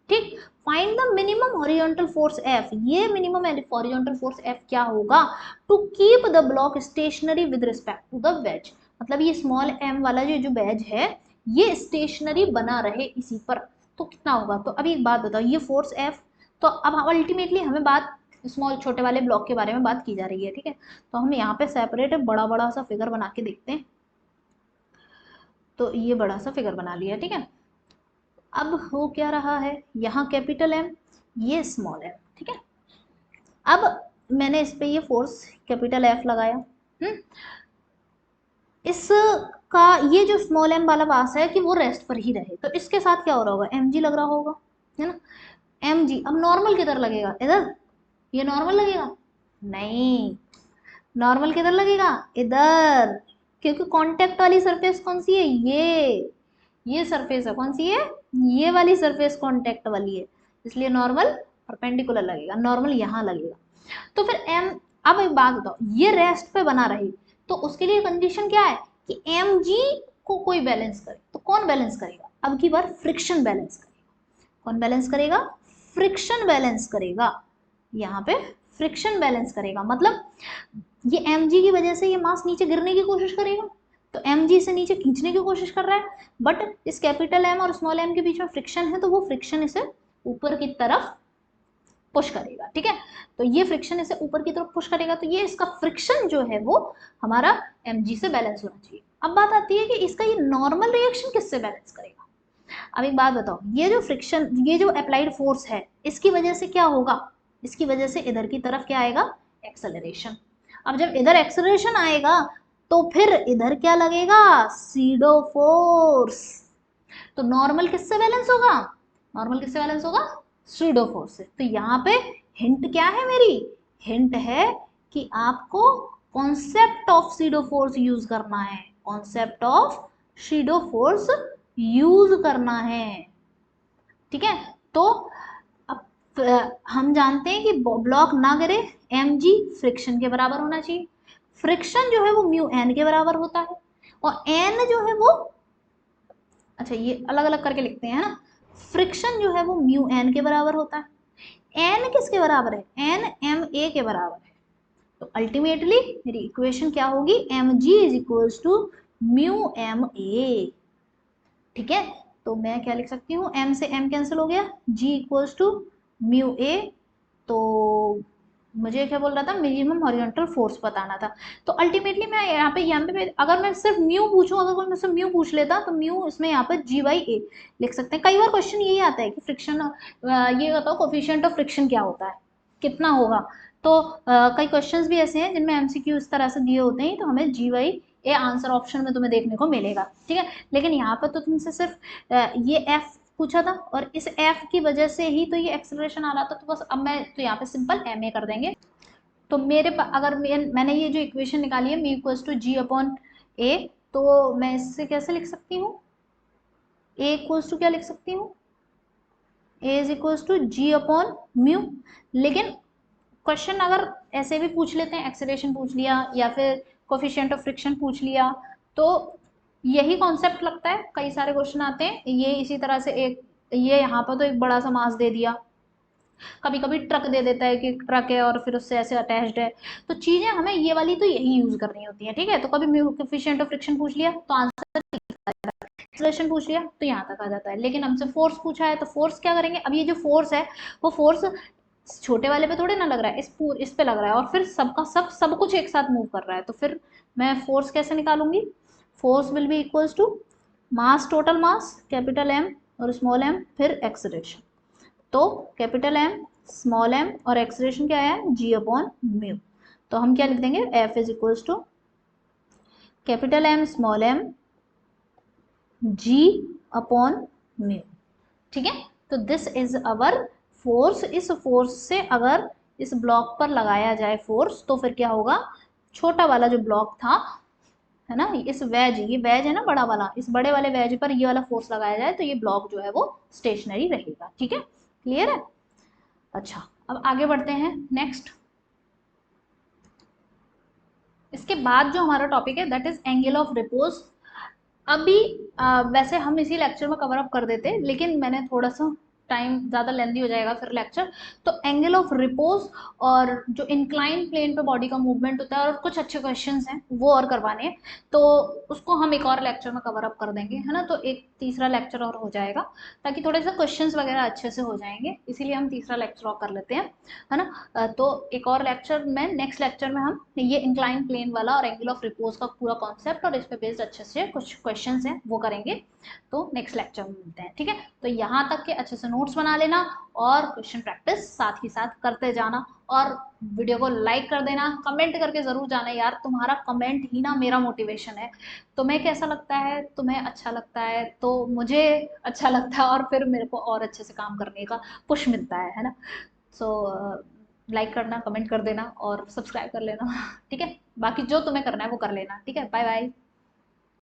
ठीक। Find the minimum horizontal force F, ये मिनिमम हॉरिजॉन्टल फोर्स एफ क्या होगा to keep the block stationary with respect to the wedge, मतलब ये स्मॉल एम वाला जो वेज है ये स्टेशनरी बना रहे इसी पर, तो कितना होगा। तो अभी एक बात बताओ, ये फोर्स एफ, तो अब अल्टीमेटली हमें बात स्मॉल छोटे वाले ब्लॉक के बारे में बात की जा रही है, ठीक है। तो हम यहाँ पे सेपरेट बड़ा बड़ा सा फिगर बना के देखते हैं। तो ये बड़ा सा फिगर बना लिया, ठीक है। अब हो क्या रहा है, यहाँ कैपिटल एम, ये स्मॉल एम, ठीक है। अब मैंने इस पे ये फोर्स कैपिटल एफ लगाया, इसका ये जो स्मॉल एम वाला पास है कि वो रेस्ट पर ही रहे, तो इसके साथ क्या हो रहा होगा mg लग रहा होगा, है ना, mg। अब नॉर्मल किधर लगेगा, इधर, ये नॉर्मल लगेगा, नहीं, नॉर्मल किधर लगेगा, इधर, क्योंकि कांटेक्ट वाली सरफेस कौन सी है, ये सरफेस है, कौन सी है, ये वाली सरफेस कांटेक्ट वाली है, इसलिए नॉर्मल परपेंडिकुलर लगेगा, नॉर्मल यहाँ लगेगा। तो फिर एम, अब एक बात बताओ, ये रेस्ट पे बना रहे तो उसके लिए कंडीशन क्या है कि mg को कोई बैलेंस करे, तो कौन बैलेंस करेगा, अब की बार फ्रिक्शन बैलेंस करेगा, कौन बैलेंस करेगा, फ्रिक्शन बैलेंस करेगा, यहाँ पे फ्रिक्शन बैलेंस करेगा, मतलब ये mg की वजह से ये मास नीचे गिरने की कोशिश करेगा, तो mg से नीचे खींचने की कोशिश कर रहा है, बट इस कैपिटल एम और स्मॉल एम के बीच में फ्रिक्शन है तो वो फ्रिक्शन इसे ऊपर की तरफ पुश करेगा, ठीक है। तो ये फ्रिक्शन इसे ऊपर की तरफ पुश करेगा, तो ये इसका फ्रिक्शन जो है वो हमारा mg से बैलेंस होना चाहिए। अब बात आती है कि इसका ये नॉर्मल रिएक्शन किससे बैलेंस करेगा। अब एक बात बताओ, ये जो फ्रिक्शन, ये जो अप्लाइड फोर्स है इसकी वजह से क्या होगा, इसकी वजह से इधर की तरफ क्या आएगा, एक्सेलरेशन। अब जब इधर एक्सेलरेशन आएगा तो फिर इधर क्या लगेगा, सीडो फोर्स। तो नॉर्मल किससे बैलेंस होगा, नॉर्मल किससे बैलेंस होगा, सूडो फोर्स से। तो यहाँ पे हिंट क्या है मेरी, हिंट है कि आपको concept of SIDO force use करना है, concept of SIDO force use करना है, ठीक है। तो अब हम जानते हैं कि ब्लॉक ना गिरे, mg फ्रिक्शन के बराबर होना चाहिए। फ्रिक्शन जो है वो म्यू एन के बराबर होता है, और एन जो है वो, अच्छा ये अलग अलग करके लिखते हैं ना, फ्रिक्शन जो है वो म्यू एन के बराबर होता है। एन किसके बराबर है, एन एम ए के बराबर है। तो अल्टीमेटली मेरी इक्वेशन क्या होगी, M G is equals to mu M A, ठीक है। तो मैं क्या लिख सकती हूँ, m से m कैंसिल हो गया, g equals to mu A. तो मुझे क्या बोल रहा था, मिनिमम हॉरिजॉन्टल फोर्स बताना था। तो अल्टीमेटली मैं यहाँ पे अगर मैं सिर्फ म्यू पूछूं, अगर कोई मुझसे म्यू पूछ लेता तो म्यू इसमें यहाँ पर जी बाई ए लिख सकते हैं। कई बार क्वेश्चन यही आता है कि फ्रिक्शन, ये बताओ कोफिशिएंट ऑफ फ्रिक्शन क्या होता है, कितना होगा। तो कई क्वेश्चंस भी ऐसे हैं जिनमें एमसीक्यू इस तरह से दिए होते हैं, तो हमें जी बाई ए आंसर ऑप्शन में तुम्हें देखने को मिलेगा, ठीक है। लेकिन यहाँ पर तो तुमसे सिर्फ ये एफ पूछा था, और इस एफ की वजह से ही तो ये एक्सेलरेशन आ रहा था। तो बस अब मैं तो यहाँ पे सिंपल एम ए कर देंगे। तो मेरे अगर मैंने ये जो इक्वेशन निकाली है, मी इक्वल्स टू जी अपॉन ए, तो मैं इससे कैसे लिख सकती हूँ, ए इक्वल्स टू क्या लिख सकती हूँ, a is equals to g upon mu. लेकिन क्वेश्चन अगर ऐसे भी पूछ लेते हैं, एक्सेलरेशन पूछ लिया या फिर कोफिशिएंट ऑफ फ्रिक्शन पूछ लिया, तो यही कॉन्सेप्ट लगता है। कई सारे क्वेश्चन आते हैं ये इसी तरह से, एक ये यहाँ पर तो एक बड़ा सा मास दे दिया, कभी कभी ट्रक दे देता है कि ट्रक है और फिर उससे ऐसे अटैच्ड है। तो चीजें हमें ये वाली तो यही यूज करनी होती है, ठीक है। तो कभी कोफिशिएंट ऑफ फ्रिक्शन पूछ लिया तो आंसर, एक्सेलरेशन पूछ लिया तो यहाँ तक आ जाता है। लेकिन हमसे फोर्स पूछा है तो फोर्स क्या करेंगे, अब ये जो फोर्स है वो फोर्स छोटे वाले पे थोड़े ना लग रहा है, इस पे लग रहा है, और फिर सबका सब कुछ एक साथ मूव कर रहा है। तो फिर मैं फोर्स कैसे निकालूंगी, force will be equals to mass, total mass capital M और स्मॉल एम, फिर एक्सेलरेशन। तो कैपिटल एम, स्मॉल एम और एक्सेलरेशन क्या है, जी अपॉन म्यू। तो हम क्या लिख देंगे, F is equals to capital M small m G upon mu, ठीक है। तो दिस इज अवर फोर्स। इस फोर्स से अगर इस ब्लॉक पर लगाया जाए फोर्स, तो फिर क्या होगा, छोटा वाला जो ब्लॉक था, है ना, इस वेज, ये वेज है ना बड़ा वाला, इस बड़े वाले वेज पर ये वाला फोर्स लगाया जाए तो ये ब्लॉक जो है वो स्टेशनरी रहेगा, ठीक है। क्लियर है। अच्छा अब आगे बढ़ते हैं नेक्स्ट। इसके बाद जो हमारा टॉपिक है that is angle of repose. अभी वैसे हम इसी लेक्चर में कवर अप कर देते, लेकिन मैंने थोड़ा सा टाइम ज़्यादा लेंदी हो जाएगा फिर लेक्चर। तो एंगल ऑफ रिपोज और जो इंक्लाइन प्लेन पे बॉडी का मूवमेंट होता है, और कुछ अच्छे क्वेश्चंस हैं वो और करवाने हैं, तो उसको हम एक और लेक्चर में कवर अप कर देंगे, है ना। तो एक तीसरा लेक्चर और हो जाएगा, ताकि थोड़े से क्वेश्चंस वगैरह अच्छे से हो जाएंगे, इसीलिए हम तीसरा लेक्चर और कर लेते हैं, है ना। तो एक और लेक्चर में, नेक्स्ट लेक्चर में हम ये इंक्लाइन प्लेन वाला और एंगल ऑफ रिपोज का पूरा कॉन्सेप्ट और इस पे बेस्ड अच्छे से कुछ क्वेश्चंस हैं वो करेंगे। तो नेक्स्ट लेक्चर में मिलते हैं, ठीक है। तो यहाँ तक के अच्छे से नोट्स बना लेना और क्वेश्चन प्रैक्टिस साथ ही साथ करते जाना, और वीडियो को लाइक कर देना, कमेंट करके जरूर जाना यार, तुम्हारा कमेंट ही ना मेरा मोटिवेशन है। तुम्हें कैसा लगता है, तुम्हें अच्छा लगता है तो मुझे अच्छा लगता है, और फिर मेरे को और अच्छे से काम करने का पुश मिलता है ना। सो लाइक करना, कमेंट कर देना और सब्सक्राइब कर लेना ठीक है। बाकी जो तुम्हें करना है वो कर लेना, ठीक है। Bye bye.